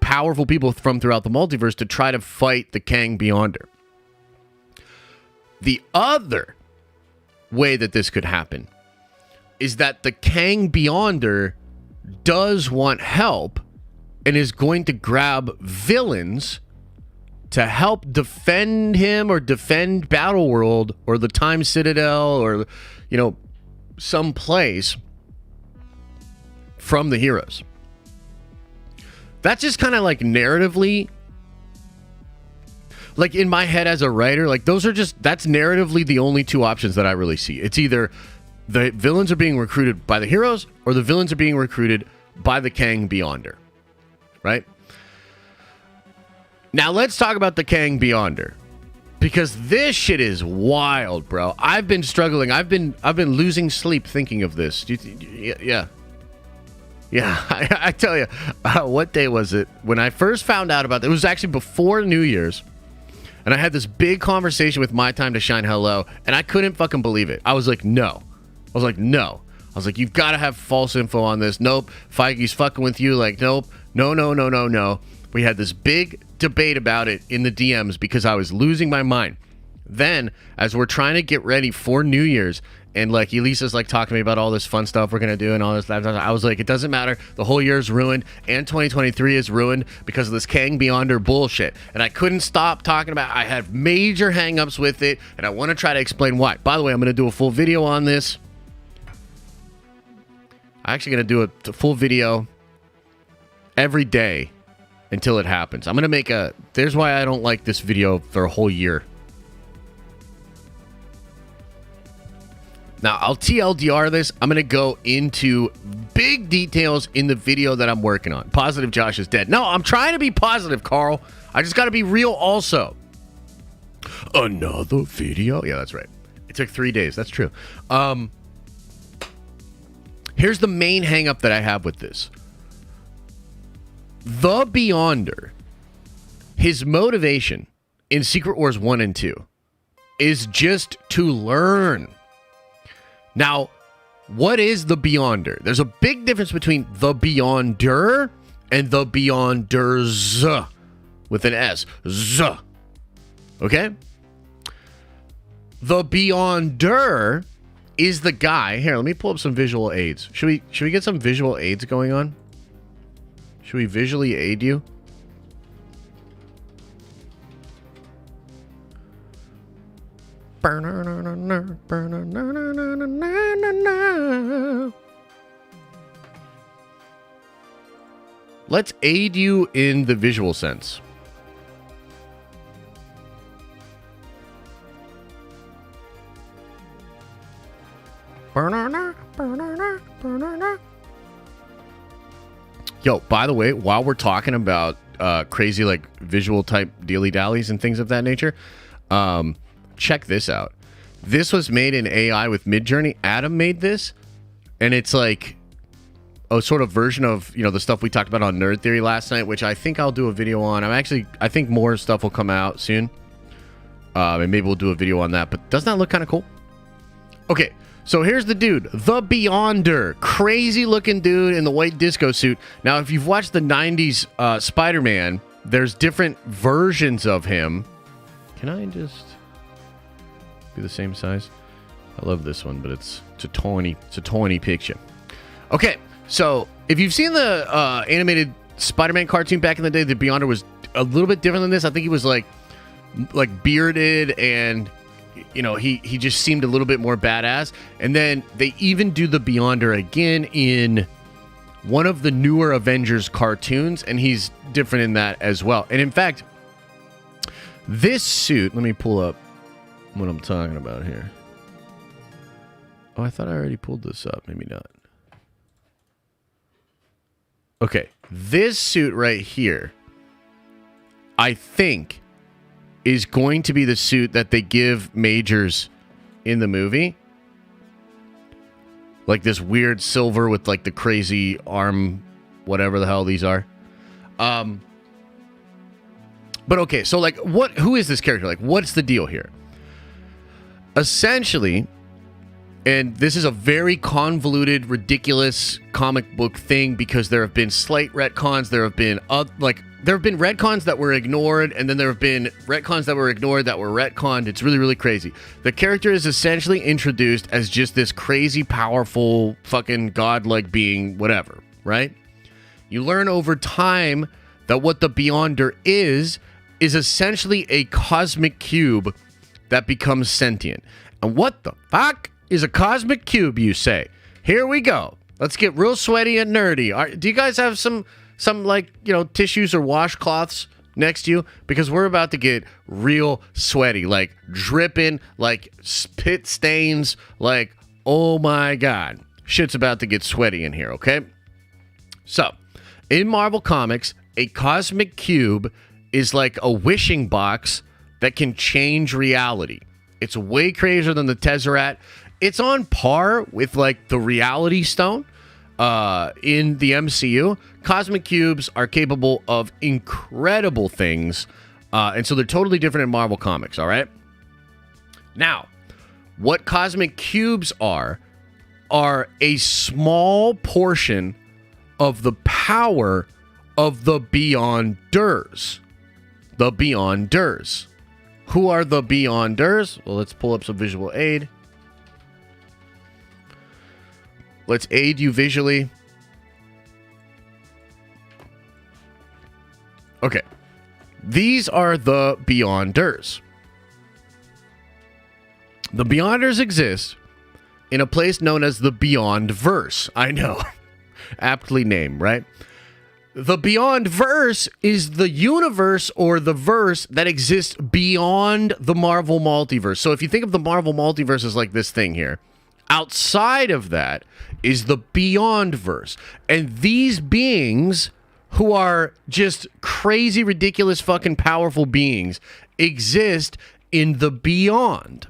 powerful people from throughout the multiverse to try to fight the Kang Beyonder. The other way that this could happen is that the Kang Beyonder does want help and is going to grab villains to help defend him or defend Battleworld or the Time Citadel or, some place from the heroes. That's just kind of like narratively, like in my head as a writer, like that's narratively the only two options that I really see. It's either the villains are being recruited by the heroes or the villains are being recruited by the Kang Beyonder. Right? Now let's talk about the Kang Beyonder, because this shit is wild, bro. I've been struggling. I've been losing sleep thinking of this. Yeah. I tell you, what day was it when I first found out about it? It was actually before New Year's, and I had this big conversation with My Time to Shine Hello, and I couldn't fucking believe it. I was like, no. I was like, you've got to have false info on this. Nope. Feige's fucking with you. Like, nope. No. We had this big debate about it in the DMs because I was losing my mind. Then, as we're trying to get ready for New Year's, and like Elisa's like talking to me about all this fun stuff we're gonna do and all this, I was like, it doesn't matter. The whole year is ruined, and 2023 is ruined because of this Kang Beyonder bullshit. And I couldn't stop talking about. I had major hangups with it, and I want to try to explain why. By the way, I'm gonna do a full video on this. I'm actually gonna do a full video every day until it happens. I'm going to make there's why I don't like this video for a whole year. Now, I'll TLDR this. I'm going to go into big details in the video that I'm working on. Positive Josh is dead. No, I'm trying to be positive, Carl. I just got to be real also. Another video? Yeah, that's right. It took 3 days. That's true. Here's the main hang up that I have with this. The Beyonder, his motivation in Secret Wars 1 and 2 is just to learn. Now, what is the Beyonder? There's a big difference between the Beyonder and the Beyonders with an S. Z. Okay? The Beyonder is the guy. Here, let me pull up some visual aids. Should we get some visual aids going on? Should we visually aid you? Let's aid you in the visual sense. Yo, by the way, while we're talking about crazy like visual type dilly-dallies and things of that nature, check this out. This was made in AI with Midjourney. Adam made this, and it's like a sort of version of, you know, the stuff we talked about on Nerd Theory last night, which I think I'll do a video on. I think more stuff will come out soon. And maybe we'll do a video on that. But doesn't that look kind of cool? Okay, so here's the dude, the Beyonder. Crazy looking dude in the white disco suit. Now, if you've watched the 90s Spider-Man, there's different versions of him. Can I just be the same size? I love this one, but it's a tiny picture. Okay, so if you've seen the animated Spider-Man cartoon back in the day, the Beyonder was a little bit different than this. I think he was like bearded, and you know, he just seemed a little bit more badass. And then they even do the Beyonder again in one of the newer Avengers cartoons, and he's different in that as well. And in fact, this suit, let me pull up what I'm talking about here. Oh, I thought I already pulled this up. Maybe not. Okay, this suit right here, I think, is going to be the suit that they give Majors in the movie. Like this weird silver with like the crazy arm, whatever the hell these are. But okay, so like who is this character? Like, what's the deal here? Essentially, and this is a very convoluted, ridiculous comic book thing because there have been slight retcons. There have been retcons that were ignored, and then there have been retcons that were ignored that were retconned. It's really, really crazy. The character is essentially introduced as just this crazy, powerful, fucking godlike being, whatever, right? You learn over time that what the Beyonder is essentially a cosmic cube that becomes sentient. And what the fuck is a cosmic cube, you say? Here we go. Let's get real sweaty and nerdy. Do you guys have some like, you know, tissues or washcloths next to you? Because we're about to get real sweaty, like dripping, like spit stains, like, oh my God. Shit's about to get sweaty in here, okay? So, in Marvel Comics, a cosmic cube is like a wishing box that can change reality. It's way crazier than the Tesseract. It's on par with like the Reality Stone in the MCU. Cosmic cubes are capable of incredible things, and so they're totally different in Marvel Comics, all right? Now, what cosmic cubes are a small portion of the power of the Beyonders. The Beyonders. Who are the Beyonders? Well, let's pull up some visual aid. Let's aid you visually. Okay. These are the Beyonders. The Beyonders exist in a place known as the Beyondverse. I know. Aptly named, right? The Beyondverse is the universe or the verse that exists beyond the Marvel multiverse. So if you think of the Marvel multiverse as like this thing here, outside of that is the Beyondverse. And these beings, who are just crazy, ridiculous, fucking powerful beings, exist in the beyond.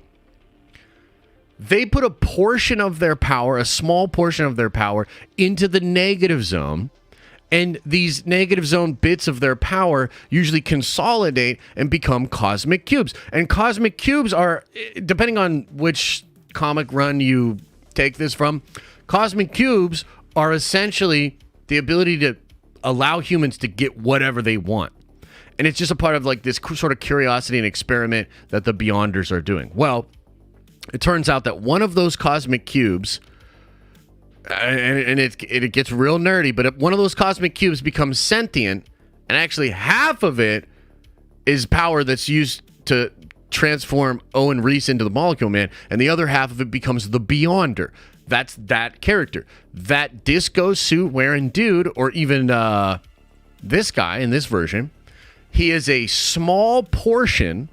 They put a portion of their power, a small portion of their power, into the negative zone. And these negative zone bits of their power usually consolidate and become cosmic cubes. And cosmic cubes are, depending on which comic run you take this from, cosmic cubes are essentially the ability to allow humans to get whatever they want. And it's just a part of like this sort of curiosity and experiment that the Beyonders are doing. Well, it turns out that one of those cosmic cubes and it gets real nerdy, but one of those cosmic cubes becomes sentient, and actually half of it is power that's used to transform Owen Reese into the Molecule Man, and the other half of it becomes the Beyonder. That's that character. That disco suit wearing dude, or even this guy in this version, he is a small portion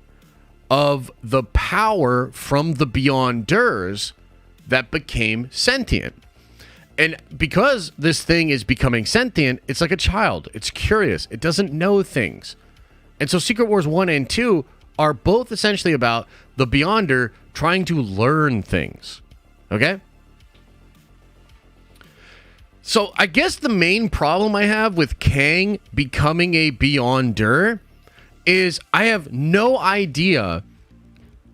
of the power from the Beyonders that became sentient. And because this thing is becoming sentient, it's like a child. It's curious. It doesn't know things. And so Secret Wars 1 and 2 are both essentially about the Beyonder trying to learn things. Okay? So I guess the main problem I have with Kang becoming a Beyonder is I have no idea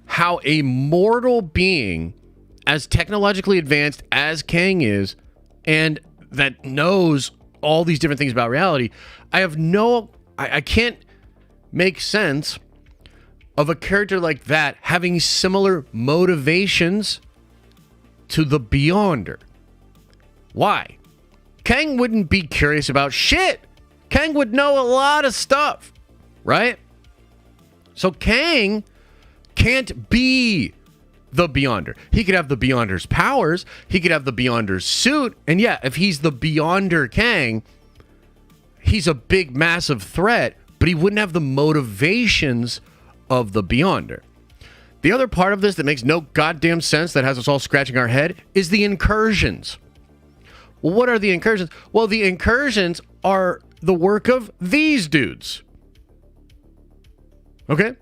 how a mortal being as technologically advanced as Kang is, and that knows all these different things about reality, I can't make sense of a character like that having similar motivations to the Beyonder. Why? Kang wouldn't be curious about shit. Kang would know a lot of stuff, right? So Kang can't be the Beyonder. He could have the Beyonder's powers. He could have the Beyonder's suit. And yeah, if he's the Beyonder Kang, he's a big, massive threat, but he wouldn't have the motivations of the Beyonder. The other part of this that makes no goddamn sense, that has us all scratching our head, is the incursions. Well, what are the incursions? Well, the incursions are the work of these dudes. Okay?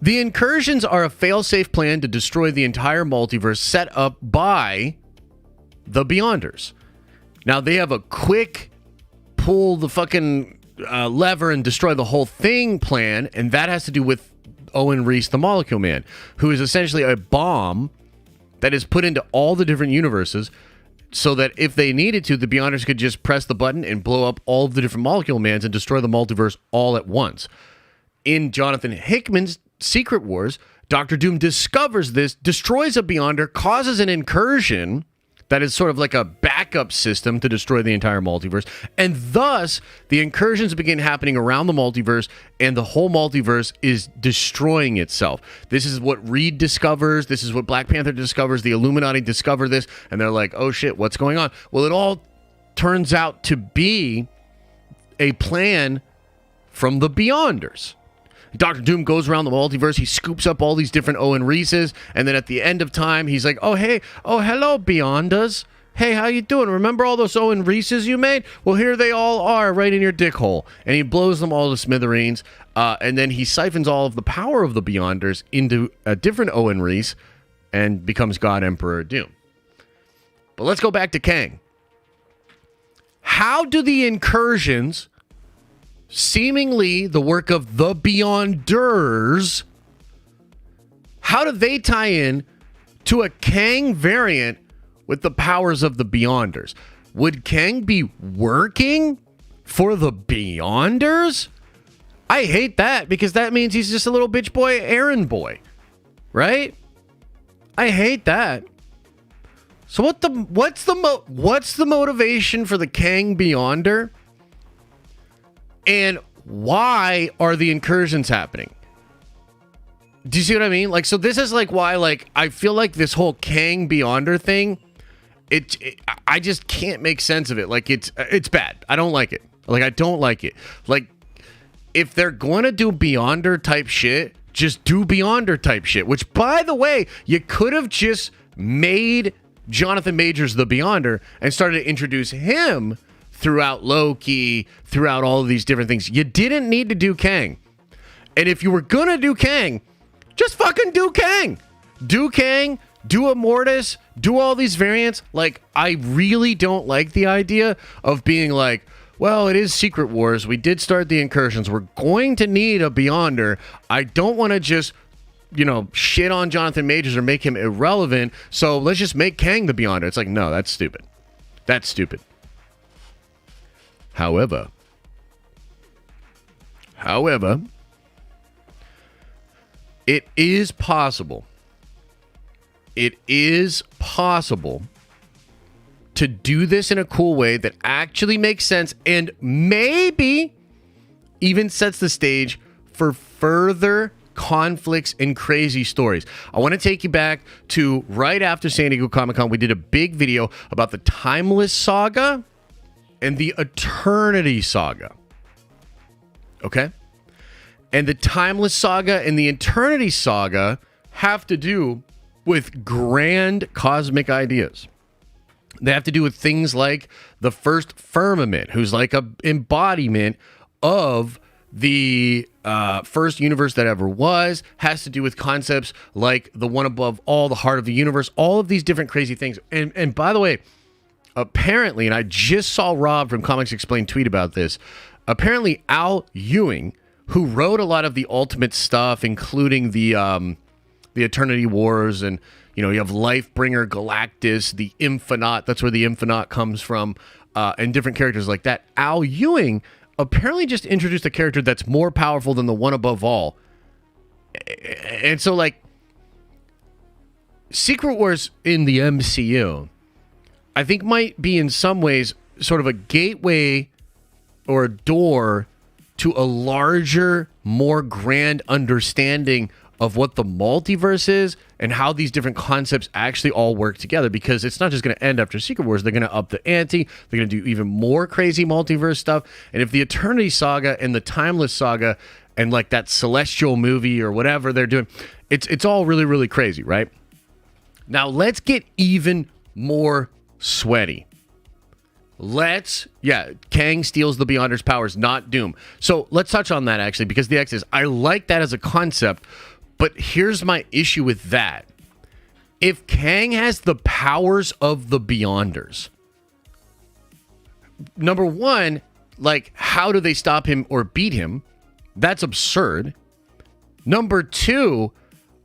The incursions are a fail-safe plan to destroy the entire multiverse set up by the Beyonders. Now, they have a quick pull the fucking lever and destroy the whole thing plan, and that has to do with Owen Reese, the Molecule Man, who is essentially a bomb that is put into all the different universes so that if they needed to, the Beyonders could just press the button and blow up all of the different Molecule Mans and destroy the multiverse all at once. In Jonathan Hickman's Secret Wars, Doctor Doom discovers this, destroys a Beyonder, causes an incursion that is sort of like a backup system to destroy the entire multiverse, and thus the incursions begin happening around the multiverse, and the whole multiverse is destroying itself. This is what Reed discovers. This is what Black Panther discovers. The Illuminati discover this, and they're like, oh shit, what's going on? Well, it all turns out to be a plan from the Beyonders. Doctor Doom goes around the multiverse. He scoops up all these different Owen Reeses, and then at the end of time, he's like, "Oh hey, oh hello Beyonders. Hey, how you doing? Remember all those Owen Reeses you made? Well, here they all are, right in your dick hole." And he blows them all to smithereens, and then he siphons all of the power of the Beyonders into a different Owen Reese, and becomes God Emperor Doom. But let's go back to Kang. How do the incursions, seemingly the work of the Beyonders, how do they tie in to a Kang variant with the powers of the Beyonders? Would Kang be working for the Beyonders? I hate that, because that means he's just a little bitch boy errand boy, right? I hate that. So what's the motivation for the Kang Beyonder? And why are the incursions happening? Do you see what I mean? Like, so this is like why, like, I feel like this whole Kang Beyonder thing, I just can't make sense of it. Like, it's bad. I don't like it. Like, I don't like it. Like, if they're going to do Beyonder type shit, just do Beyonder type shit. Which, by the way, you could have just made Jonathan Majors the Beyonder and started to introduce him throughout Loki, throughout all of these different things. You didn't need to do Kang. And if you were gonna do Kang, just fucking do Kang. Do Kang, do Immortus, do all these variants. Like, I really don't like the idea of being like, well, it is Secret Wars. We did start the incursions. We're going to need a Beyonder. I don't want to just, shit on Jonathan Majors or make him irrelevant. So let's just make Kang the Beyonder. It's like, no, that's stupid. That's stupid. However, it is possible it is possible to do this in a cool way that actually makes sense and maybe even sets the stage for further conflicts and crazy stories. I want to take you back to right after San Diego Comic-Con. We did a big video about the Timeless Saga and the Eternity Saga. Okay? And the Timeless Saga and the Eternity Saga have to do with grand cosmic ideas. They have to do with things like the first firmament, who's like an embodiment of the first universe that ever was, has to do with concepts like the one above all, the heart of the universe, all of these different crazy things. And by the way, apparently, and I just saw Rob from Comics Explained tweet about this, apparently Al Ewing, who wrote a lot of the Ultimate stuff, including the Eternity Wars, and you have Lifebringer, Galactus, the Infinite, that's where the Infinite comes from, and different characters like that. Al Ewing apparently just introduced a character that's more powerful than the one above all. And so, like, Secret Wars in the MCU, I think might be in some ways sort of a gateway or a door to a larger, more grand understanding of what the multiverse is and how these different concepts actually all work together, because it's not just going to end after Secret Wars. They're going to up the ante. They're going to do even more crazy multiverse stuff. And if the Eternity Saga and the Timeless Saga and like that Celestial movie or whatever they're doing, it's all really, really crazy, right? Now let's get even more sweaty. Kang steals the Beyonder's powers, not Doom. So let's touch on that actually, because the X is, I like that as a concept. But here's my issue with that. If Kang has the powers of the Beyonders, number one, like, how do they stop him or beat him? That's absurd. Number two,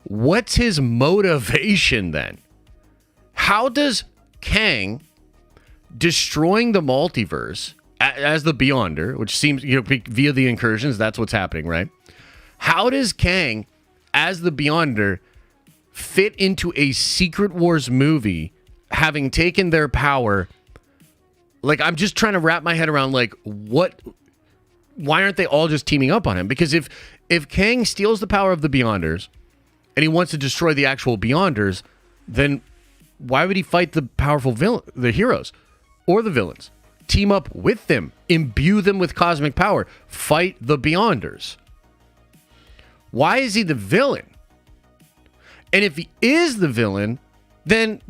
what's his motivation then? How does Kang destroying the multiverse as the Beyonder, which seems, via the incursions, that's what's happening, right? How does Kang as the Beyonder fit into a Secret Wars movie, having taken their power? Like, I'm just trying to wrap my head around, like, why aren't they all just teaming up on him? Because if Kang steals the power of the Beyonders and he wants to destroy the actual Beyonders, then why would he fight the powerful the heroes or the villains? Team up with them, imbue them with cosmic power, fight the Beyonders. Why is he the villain? And if he is the villain, then,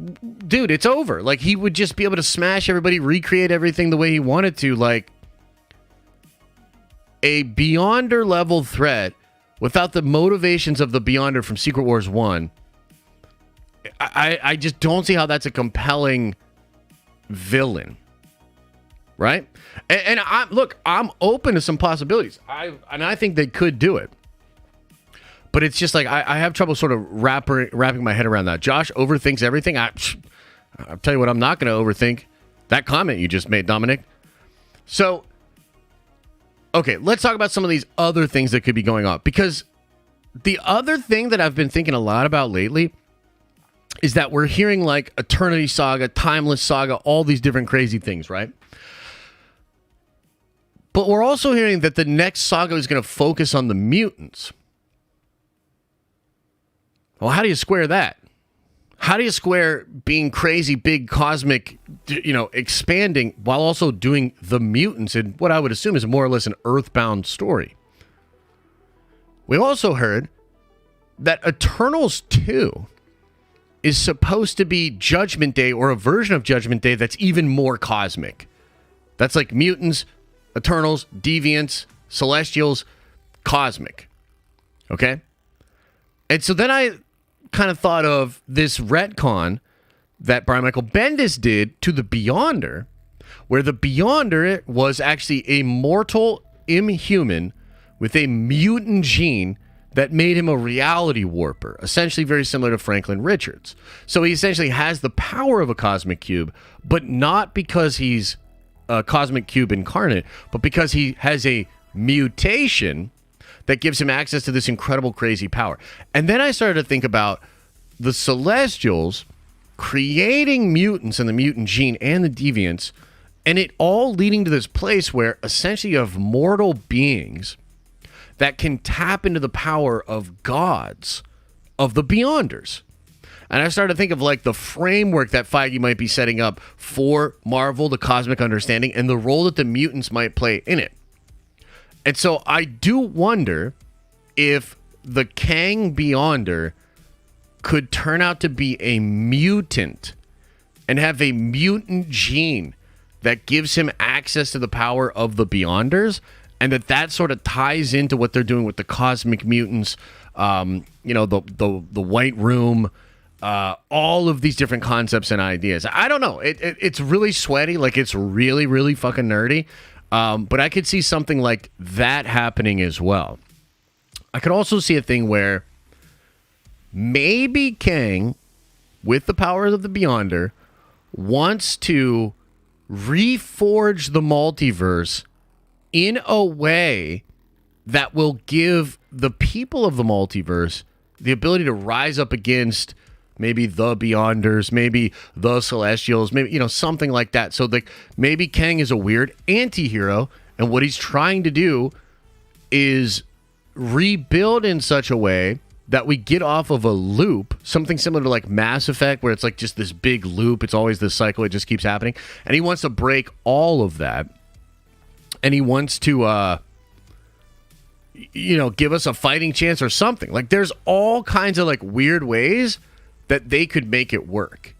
dude, it's over. Like, he would just be able to smash everybody, recreate everything the way he wanted to. Like, a Beyonder level threat without the motivations of the Beyonder from Secret Wars 1, I just don't see how that's a compelling villain. Right? And I'm open to some possibilities. I think they could do it. But it's just like, I have trouble sort of wrapping my head around that. Josh overthinks everything. I'll tell you what, I'm not going to overthink that comment you just made, Dominic. So, okay, let's talk about some of these other things that could be going on. Because the other thing that I've been thinking a lot about lately is that we're hearing like Eternity Saga, Timeless Saga, all these different crazy things, right? But we're also hearing that the next saga is going to focus on the mutants. Well, how do you square that? How do you square being crazy, big, cosmic, expanding, while also doing the mutants in what I would assume is more or less an Earthbound story? We also heard that Eternals 2 is supposed to be Judgment Day, or a version of Judgment Day that's even more cosmic. That's like mutants, Eternals, Deviants, Celestials, cosmic. Okay? And so then I kind of thought of this retcon that Brian Michael Bendis did to the Beyonder, where the Beyonder was actually a mortal inhuman with a mutant gene that made him a reality warper, essentially very similar to Franklin Richards. So he essentially has the power of a cosmic cube, but not because he's a cosmic cube incarnate, but because he has a mutation that gives him access to this incredible, crazy power. And then I started to think about, the Celestials creating mutants and the mutant gene and the deviants, and it all leading to this place where essentially you have mortal beings that can tap into the power of gods, of the Beyonders. And I started to think of like the framework that Feige might be setting up for Marvel, the cosmic understanding, and the role that the mutants might play in it. And so I do wonder if the Kang Beyonder could turn out to be a mutant and have a mutant gene that gives him access to the power of the Beyonders, and that sort of ties into what they're doing with the cosmic mutants, the White Room, all of these different concepts and ideas. I don't know. It's really sweaty. Like, it's really, really fucking nerdy. But I could see something like that happening as well. I could also see a thing where maybe Kang, with the powers of the Beyonder, wants to reforge the multiverse in a way that will give the people of the multiverse the ability to rise up against maybe the Beyonders, maybe the Celestials, maybe, something like that. So maybe Kang is a weird anti-hero, and what he's trying to do is rebuild in such a way that we get off of a loop, something similar to like Mass Effect, where it's like just this big loop. It's always this cycle. It just keeps happening. And he wants to break all of that. And he wants to, give us a fighting chance or something. Like, there's all kinds of like weird ways that they could make it work.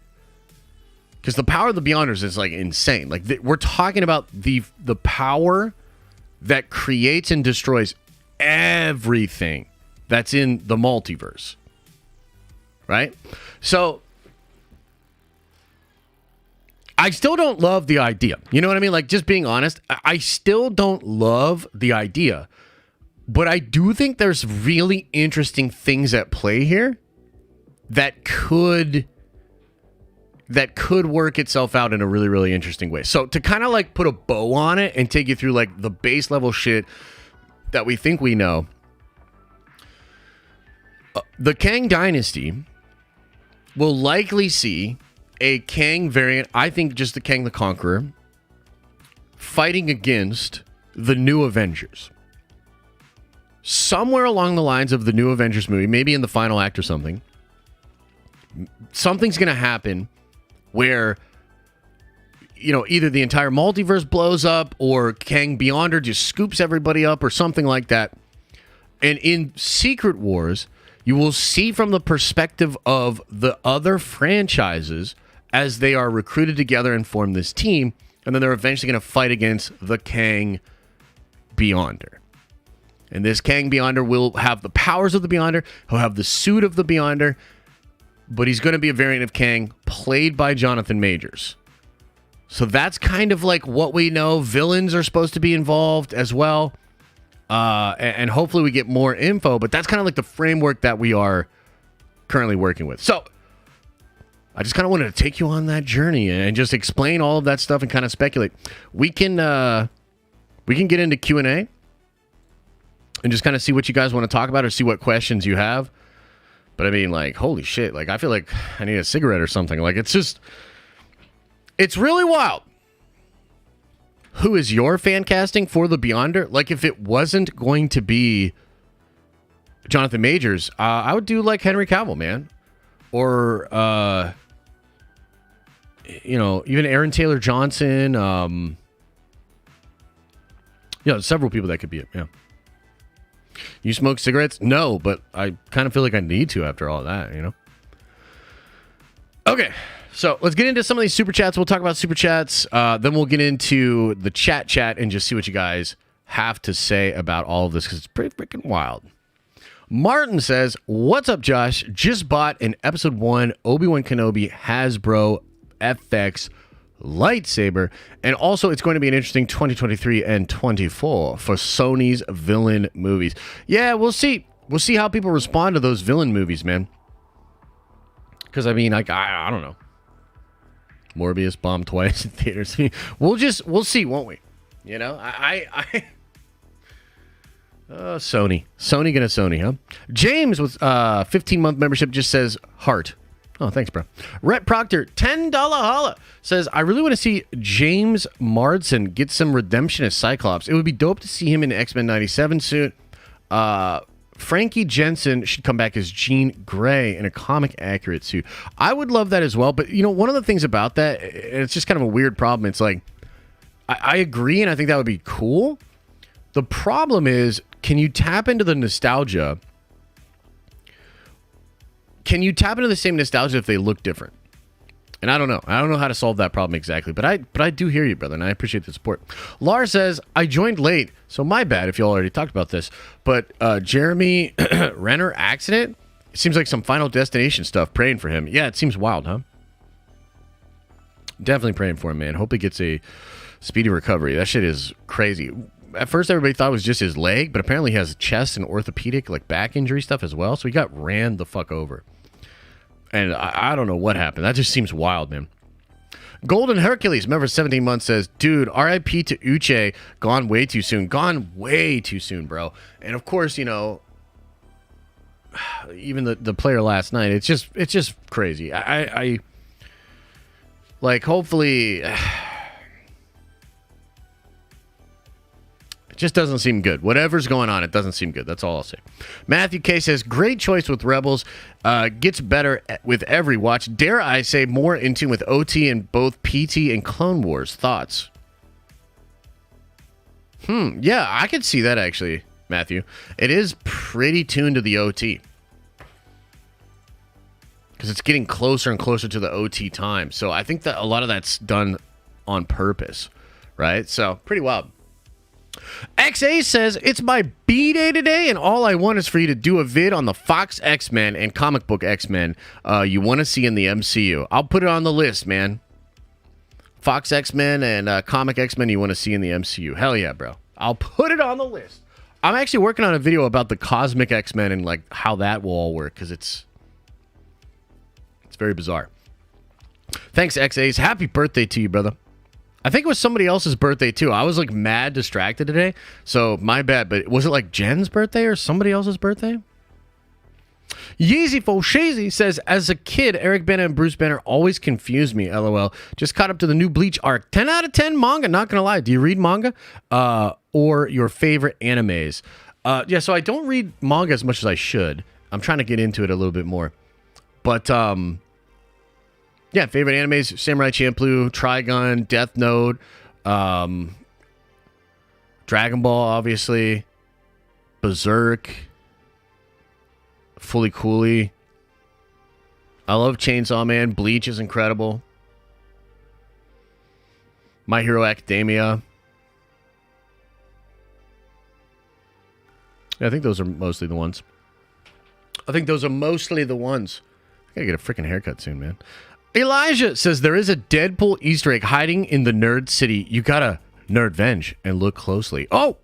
Because the power of the Beyonders is like insane. Like, we're talking about the power that creates and destroys everything that's in the multiverse, right? So I still don't love the idea. You know what I mean? Like, just being honest, I still don't love the idea, but I do think there's really interesting things at play here that could work itself out in a really, really interesting way. So to kind of like put a bow on it and take you through like the base level shit that we think we know, the Kang Dynasty will likely see a Kang variant, I think just the Kang the Conqueror, fighting against the new Avengers. Somewhere along the lines of the new Avengers movie, maybe in the final act or something, something's going to happen where, either the entire multiverse blows up or Kang Beyonder just scoops everybody up or something like that. And in Secret Wars, you will see from the perspective of the other franchises as they are recruited together and form this team, and then they're eventually going to fight against the Kang Beyonder. And this Kang Beyonder will have the powers of the Beyonder, he'll have the suit of the Beyonder, but he's going to be a variant of Kang played by Jonathan Majors. So that's kind of like what we know. Villains are supposed to be involved as well. And hopefully we get more info, but that's kind of like the framework that we are currently working with. So I just kind of wanted to take you on that journey and just explain all of that stuff and kind of speculate. We can get into Q&A and just kind of see what you guys want to talk about or see what questions you have. But I mean, like, holy shit. Like, I feel like I need a cigarette or something. Like, it's really wild. Who is your fan casting for the Beyonder? Like, if it wasn't going to be Jonathan Majors, I would do like Henry Cavill, man. Or, even Aaron Taylor Johnson. Several people that could be it. Yeah. You smoke cigarettes? No, but I kind of feel like I need to after all that, Okay. So let's get into some of these super chats. We'll talk about super chats. Then we'll get into the chat and just see what you guys have to say about all of this because it's pretty freaking wild. Martin says, "What's up, Josh? Just bought an episode 1 Obi-Wan Kenobi Hasbro FX lightsaber. And also it's going to be an interesting 2023 and 24 for Sony's villain movies." Yeah, we'll see. We'll see how people respond to those villain movies, man. Because, I mean, I don't know. Morbius bombed twice in theaters. We'll see, won't we? I Sony gonna Sony, huh? James with 15-month membership just says heart. Oh, thanks, bro. Rhett Proctor, $10 holla, says, I really want to see James Marsden get some redemption as Cyclops. It would be dope to see him in X-Men 97 suit. Frankie Jensen should come back as Jean Grey in a comic-accurate suit. I would love that as well, but, you know, one of the things about that, and it's just kind of a weird problem, it's like, I agree, and I think that would be cool. The problem is, can you tap into the nostalgia? Can you tap into the same nostalgia if they look different? And I don't know. I don't know how to solve that problem exactly. But I do hear you, brother, and I appreciate the support. Lars says, I joined late, so my bad if you all already talked about this. But Jeremy Renner accident? It seems like some Final Destination stuff. Praying for him. Yeah, it seems wild, huh? Definitely praying for him, man. Hope he gets a speedy recovery. That shit is crazy. At first, everybody thought it was just his leg, but apparently he has chest and orthopedic, like back injury stuff as well. So he got ran the fuck over. And I don't know what happened. That just seems wild, man. Golden Hercules, member 17 months, says, dude, RIP to Uche. Gone way too soon. Gone way too soon, bro. And of course, you know, even the player last night, it's just crazy. I like, hopefully... Just doesn't seem good. Whatever's going on, it doesn't seem good. That's all I'll say. Matthew K says, great choice with Rebels. Gets better with every watch. Dare I say more in tune with OT in both PT and Clone Wars. Thoughts? Yeah, I could see that actually, Matthew. It is pretty tuned to the OT. Because it's getting closer and closer to the OT time. So I think that a lot of that's done on purpose. Right? So, pretty wild. XA says, it's my B-Day today, and all I want is for you to do a vid on the Fox X-Men and comic book X-Men you want to see in the MCU. I'll put it on the list, man. Fox X-Men and comic X-Men you want to see in the MCU. Hell yeah, bro. I'll put it on the list. I'm actually working on a video about the cosmic X-Men and like how that will all work, because it's very bizarre. Thanks, XAs. Happy birthday to you, brother. I think it was somebody else's birthday, too. I was, like, mad distracted today, so my bad. But was it, like, Jen's birthday or somebody else's birthday? Yeezy Foshazy says, as a kid, Eric Bana and Bruce Banner always confused me, LOL. Just caught up to the new Bleach arc. 10 out of 10 manga, not gonna lie. Do you read manga? Or your favorite animes? Yeah, so I don't read manga as much as I should. I'm trying to get into it a little bit more. But, yeah, favorite animes, Samurai Champloo, Trigun, Death Note, Dragon Ball, obviously, Berserk, Fully Cooley. I love Chainsaw Man. Bleach is incredible. My Hero Academia. Yeah, I think those are mostly the ones. I gotta get a freaking haircut soon, man. Elijah says there is a Deadpool Easter egg hiding in the Nerd City. You gotta nerdvenge and look closely. Oh!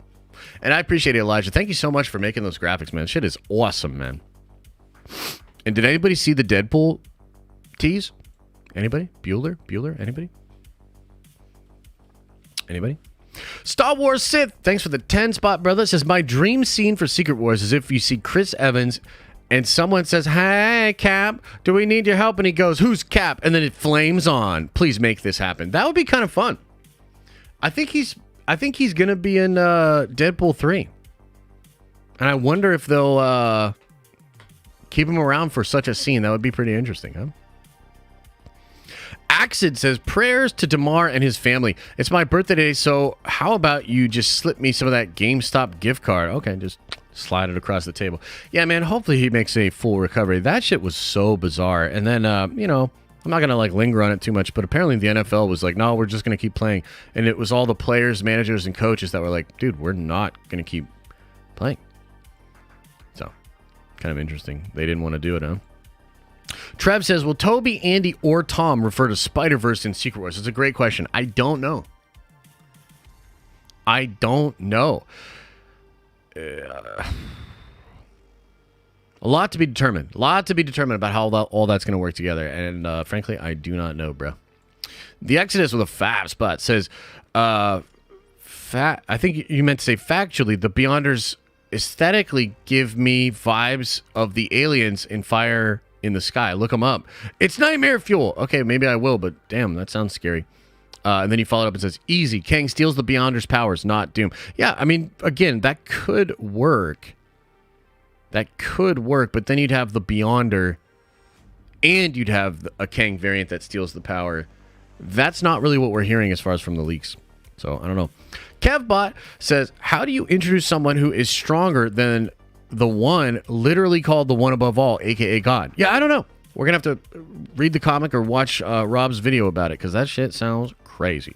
And I appreciate it, Elijah. Thank you so much for making those graphics, man. Shit is awesome, man. And did anybody see the Deadpool tease? Anybody? Bueller? Anybody? Star Wars Sith, thanks for the 10 spot, brother. Says, my dream scene for Secret Wars is if you see Chris Evans and someone says, hey, Cap, do we need your help? And he goes, who's Cap? And then it flames on. Please make this happen. That would be kind of fun. I think he's going to be in Deadpool 3. And I wonder if they'll keep him around for such a scene. That would be pretty interesting, huh? Axid says, prayers to Damar and his family. It's my birthday today, so how about you just slip me some of that GameStop gift card? Okay, just slide it across the table. Yeah, man, hopefully he makes a full recovery. That shit was so bizarre. And then, you know, I'm not going to, like, linger on it too much, but apparently the NFL was like, no, we're just going to keep playing. And it was all the players, managers, and coaches that were like, dude, we're not going to keep playing. So, kind of interesting. They didn't want to do it, huh? Trev says, will Toby, Andy, or Tom refer to Spider-Verse in Secret Wars? It's a great question. I don't know. A lot to be determined. About how all that's going to work together. And frankly, I do not know, bro. The Exodus with a fab spot says, I think you meant to say factually, the Beyonders aesthetically give me vibes of the aliens in Fire in the Sky. Look them up. It's nightmare fuel. Okay, maybe I will, but damn, that sounds scary. And then he followed up and says, easy. Kang steals the Beyonder's powers, not Doom. Yeah, I mean, again, that could work. That could work, but then you'd have the Beyonder and you'd have a Kang variant that steals the power. That's not really what we're hearing as far as from the leaks. So, I don't know. Kevbot says, how do you introduce someone who is stronger than the one literally called the one above all, a.k.a. God? Yeah, I don't know. We're going to have to read the comic or watch Rob's video about it because that shit sounds crazy.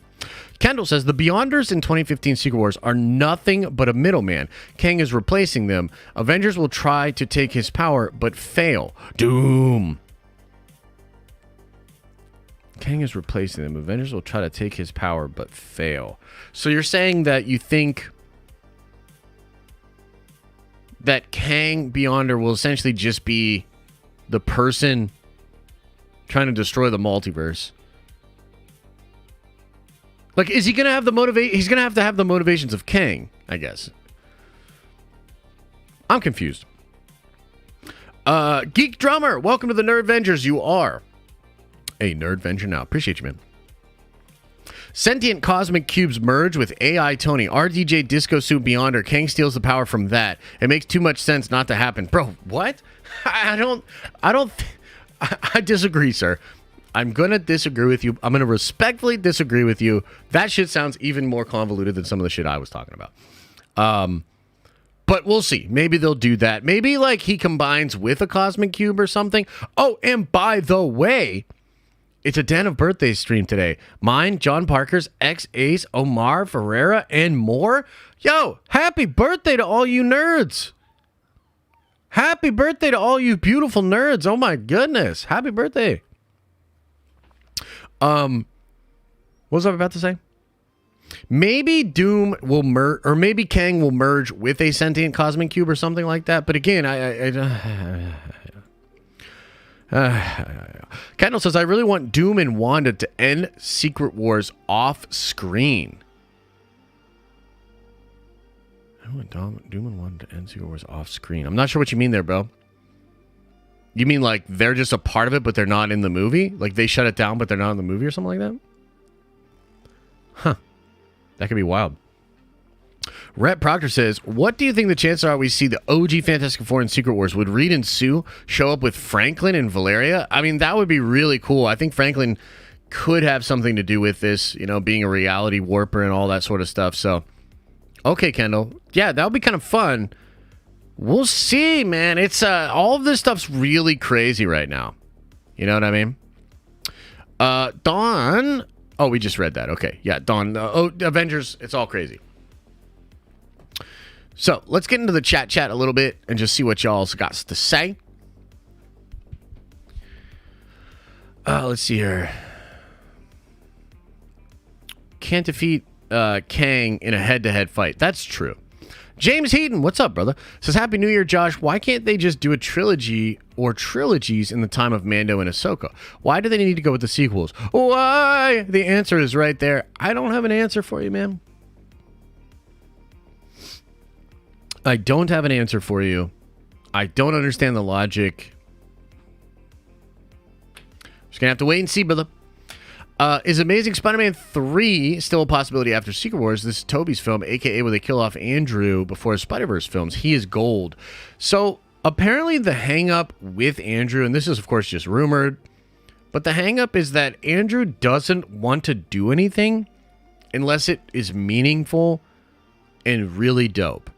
Kendall says, the Beyonders in 2015 Secret Wars are nothing but a middleman. Kang is replacing them. Avengers will try to take his power, but fail. Doom. Kang is replacing them. Avengers will try to take his power, but fail. So you're saying that you think that Kang Beyonder will essentially just be the person trying to destroy the multiverse? Like, is he going to have the motivate? He's going to have the motivations of Kang, I guess. I'm confused. Geek Drummer, welcome to the Nerd Vengers. You are a Nerd Venger now. Appreciate you, man. Sentient cosmic cubes merge with AI Tony. RDJ Disco Suit Beyonder. Kang steals the power from that. It makes too much sense not to happen. Bro, what? I disagree, sir. I'm going to disagree with you. I'm going to respectfully disagree with you. That shit sounds even more convoluted than some of the shit I was talking about. But we'll see. Maybe they'll do that. Maybe, like, he combines with a cosmic cube or something. Oh, and by the way, it's a Den of Birthdays stream today. Mine, John Parker's, X-Ace, Omar, Ferreira, and more. Yo, happy birthday to all you nerds. Happy birthday to all you beautiful nerds. Oh, my goodness. Happy birthday. What was I about to say? Maybe Doom will merge, or maybe Kang will merge with a sentient cosmic cube or something like that. But again, Kendall says, I really want Doom and Wanda to end Secret Wars off screen. I want Doom and Wanda to end Secret Wars off screen. I'm not sure what you mean there, bro. You mean like they're just a part of it, but they're not in the movie? Like they shut it down, but they're not in the movie or something like that? Huh. That could be wild. Rhett Proctor says, what do you think the chances are we see the OG Fantastic Four in Secret Wars? Would Reed and Sue show up with Franklin and Valeria? I mean, that would be really cool. I think Franklin could have something to do with this, you know, being a reality warper and all that sort of stuff. So, okay, Kendall. Yeah, that would be kind of fun. We'll see, man. It's all of this stuff's really crazy right now. You know what I mean? Dawn. Oh, we just read that. Okay. Yeah, Dawn. Avengers. It's all crazy. So let's get into the chat a little bit and just see what y'all's got to say. Let's see here. Can't defeat Kang in a head-to-head fight. That's true. James Heaton, what's up, brother? Says, Happy New Year, Josh. Why can't they just do a trilogy or trilogies in the time of Mando and Ahsoka? Why do they need to go with the sequels? Why? The answer is right there. I don't have an answer for you, man. I don't have an answer for you. I don't understand the logic. Just gonna have to wait and see, brother. Is Amazing Spider-Man 3 still a possibility after Secret Wars? This is Toby's film, a.k.a. where they kill off Andrew before Spider-Verse films. He is gold. So, apparently the hang-up with Andrew, and this is, of course, just rumored, but the hang-up is that Andrew doesn't want to do anything unless it is meaningful and really dope.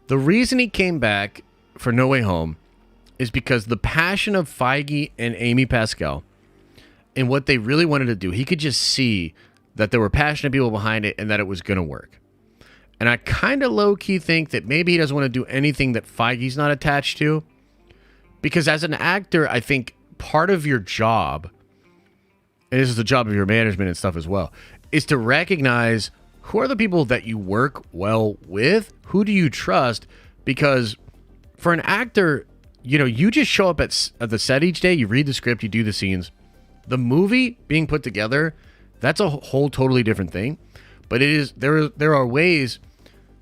The reason he came back for No Way Home is because the passion of Feige and Amy Pascal and what they really wanted to do, he could just see that there were passionate people behind it and that it was going to work. And I kind of low-key think that maybe he doesn't want to do anything that Feige's not attached to. Because as an actor, I think part of your job, and this is the job of your management and stuff as well, is to recognize who are the people that you work well with? Who do you trust? Because for an actor, you know, you just show up at the set each day, you read the script, you do the scenes. The movie being put together, that's a whole totally different thing. But it is there are ways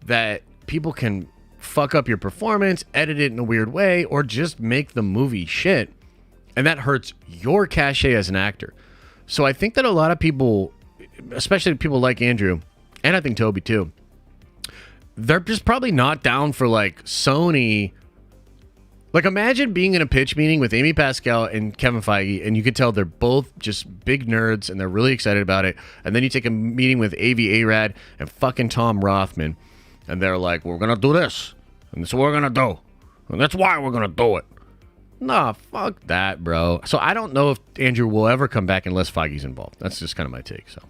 that people can fuck up your performance, edit it in a weird way, or just make the movie shit. And that hurts your cachet as an actor. So I think that a lot of people, especially people like Andrew, and I think Toby too, they're just probably not down for like Sony. Like, imagine being in a pitch meeting with Amy Pascal and Kevin Feige, and you could tell they're both just big nerds and they're really excited about it. And then you take a meeting with Avi Arad and fucking Tom Rothman, and they're like, we're going to do this, and this is what we're going to do, and that's why we're going to do it. Nah, fuck that, bro. So I don't know if Andrew will ever come back unless Feige's involved. That's just kind of my take, so.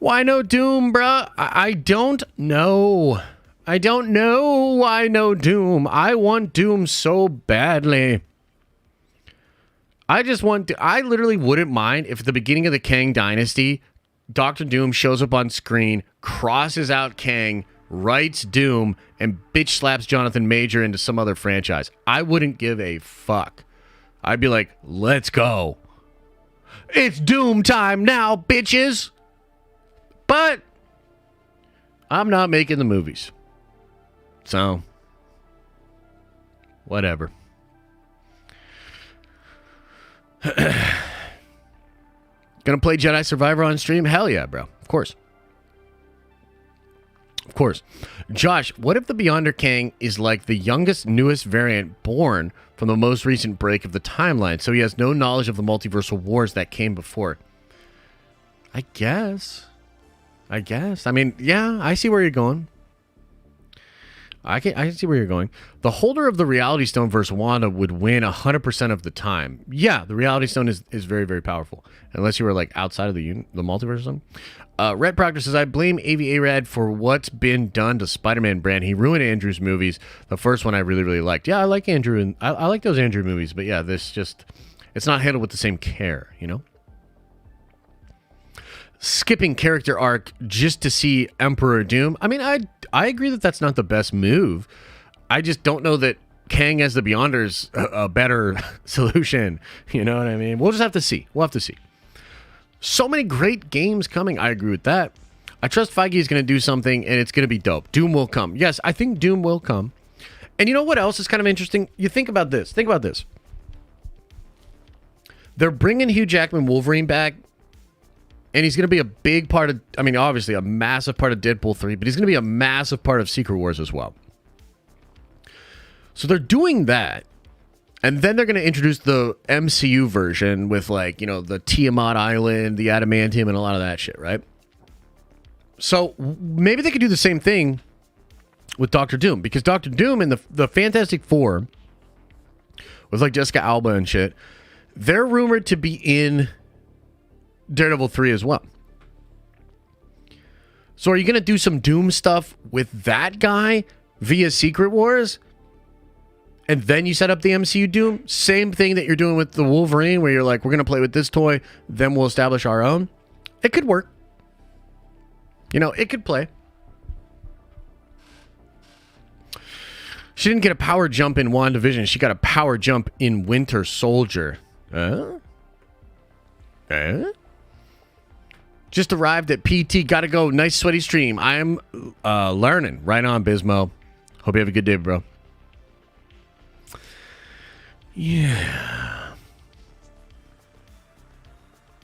Why no Doom, bruh? I don't know. I don't know why no Doom. I want Doom so badly. I literally wouldn't mind if at the beginning of the Kang Dynasty, Dr. Doom shows up on screen, crosses out Kang, writes Doom, and bitch slaps Jonathan Major into some other franchise. I wouldn't give a fuck. I'd be like, let's go. It's Doom time now, bitches. But I'm not making the movies. So, whatever. Gonna play Jedi Survivor on stream? Hell yeah, bro. Of course. Of course. Josh, what if the Beyonder Kang is like the youngest, newest variant born from the most recent break of the timeline, so he has no knowledge of the multiversal wars that came before? I guess. I mean, yeah, I see where you're going. I can see where you're going. The holder of the Reality Stone versus Wanda would win 100% of the time. Yeah, the Reality Stone is very, very powerful. Unless you were like outside of the multiverse or something. Red Proctor says, I blame Avi Arad for what's been done to Spider-Man brand. He ruined Andrew's movies. The first one I really, really liked. Yeah, I like Andrew, and I like those Andrew movies. But yeah, it's not handled with the same care, you know? Skipping character arc just to see Emperor Doom. I mean, I agree that that's not the best move. I just don't know that Kang as the Beyonder's a better solution. You know what I mean? We'll just have to see. We'll have to see. So many great games coming. I agree with that. I trust Feige is going to do something, and it's going to be dope. Doom will come. Yes, I think Doom will come. And you know what else is kind of interesting? You think about this. Think about this. They're bringing Hugh Jackman Wolverine back. And he's going to be a big part of, I mean, obviously a massive part of Deadpool 3, but he's going to be a massive part of Secret Wars as well. So they're doing that. And then they're going to introduce the MCU version with, like, you know, the Tiamat Island, the Adamantium, and a lot of that shit, right? So maybe they could do the same thing with Doctor Doom. Because Doctor Doom and the Fantastic Four, with, like, Jessica Alba and shit, they're rumored to be in Daredevil 3 as well. So are you going to do some Doom stuff with that guy via Secret Wars? And then you set up the MCU Doom? Same thing that you're doing with the Wolverine, where you're like, we're going to play with this toy, then we'll establish our own. It could work. You know, it could play. She didn't get a power jump in WandaVision. She got a power jump in Winter Soldier. Just arrived at PT. Gotta go. Nice sweaty stream. I am learning. Right on, Bismo. Hope you have a good day, bro. Yeah.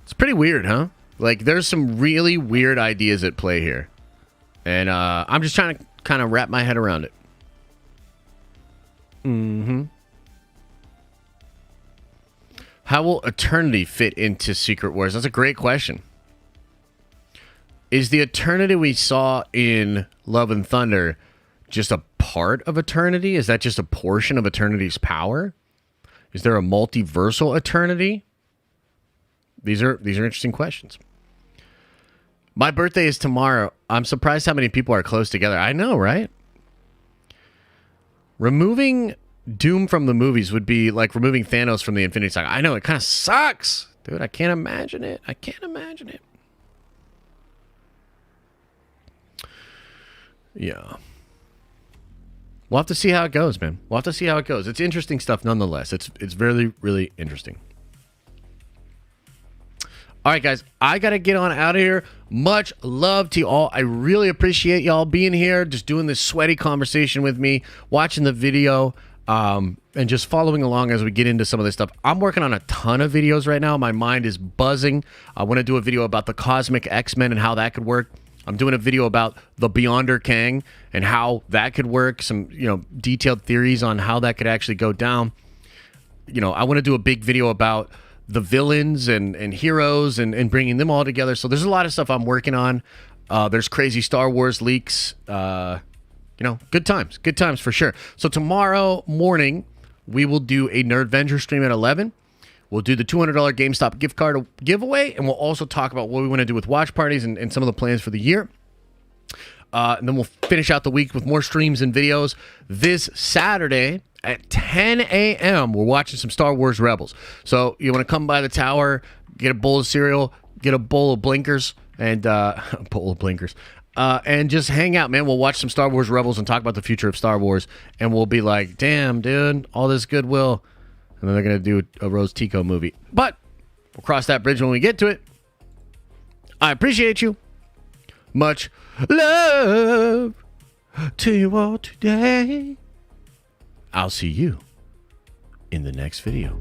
It's pretty weird, huh? Like, there's some really weird ideas at play here. And I'm just trying to kind of wrap my head around it. Mm-hmm. How will Eternity fit into Secret Wars? That's a great question. Is the Eternity we saw in Love and Thunder just a part of Eternity? Is that just a portion of Eternity's power? Is there a multiversal Eternity? These are interesting questions. My birthday is tomorrow. I'm surprised how many people are close together. I know, right? Removing Doom from the movies would be like removing Thanos from the Infinity Saga. I know, it kind of sucks. Dude, I can't imagine it. I can't imagine it. Yeah. We'll have to see how it goes, man. We'll have to see how it goes. It's interesting stuff nonetheless. It's really, really interesting. All right, guys, I got to get on out of here. Much love to you all. I really appreciate y'all being here, just doing this sweaty conversation with me, watching the video, and just following along as we get into some of this stuff. I'm working on a ton of videos right now. My mind is buzzing. I want to do a video about the Cosmic X-Men and how that could work. I'm doing a video about the Beyonder Kang and how that could work. Some, detailed theories on how that could actually go down. I want to do a big video about the villains and heroes and bringing them all together. So there's a lot of stuff I'm working on. There's crazy Star Wars leaks. Good times for sure. So tomorrow morning, we will do a Nerdvenger stream at 11. We'll do the $200 GameStop gift card giveaway, and we'll also talk about what we want to do with watch parties and some of the plans for the year. And then we'll finish out the week with more streams and videos. This Saturday at 10 a.m., we're watching some Star Wars Rebels. So you want to come by the tower, get a bowl of cereal, get a bowl of blinkers, and and just hang out, man. We'll watch some Star Wars Rebels and talk about the future of Star Wars, and we'll be like, damn, dude, all this goodwill. And then they're going to do a Rose Tico movie. But we'll cross that bridge when we get to it. I appreciate you. Much love to you all today. I'll see you in the next video.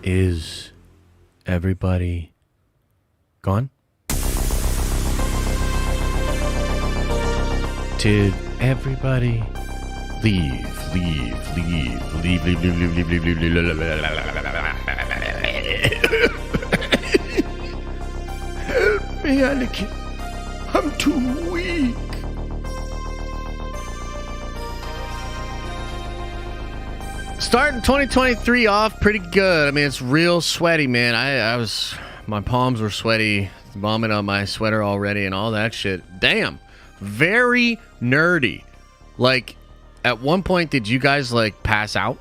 Is everybody gone? Did everybody leave? Help me, Anakin. I'm too weak. Starting 2023 off pretty good. I mean, it's real sweaty, man. My palms were sweaty, vomit on my sweater already and all that shit. Damn. Very nerdy. Like, at one point, did you guys, pass out?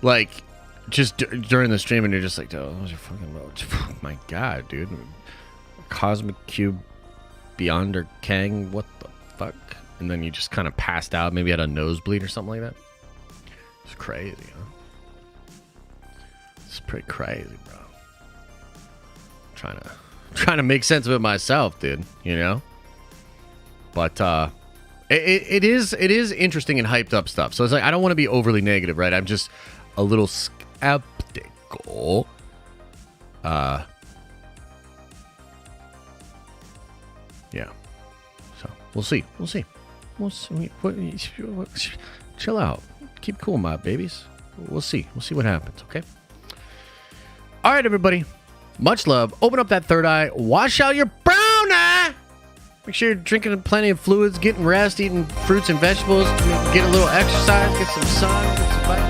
Like, just during the stream, and you're just like, oh, your fucking oh my god, dude. Cosmic Cube Beyonder Kang, what the fuck? And then you just kind of passed out, maybe had a nosebleed or something like that. It's crazy, huh? It's pretty crazy, bro. Trying to make sense of it myself, dude. But it is interesting and hyped up stuff. So it's like I don't want to be overly negative, right? I'm just a little skeptical. Yeah. So we'll see. Chill out. Keep cool, my babies. We'll see what happens, okay? All right, everybody. Much love. Open up that third eye. Wash out your brown eye. Make sure you're drinking plenty of fluids, getting rest, eating fruits and vegetables, get a little exercise, get some sun, get some vitamin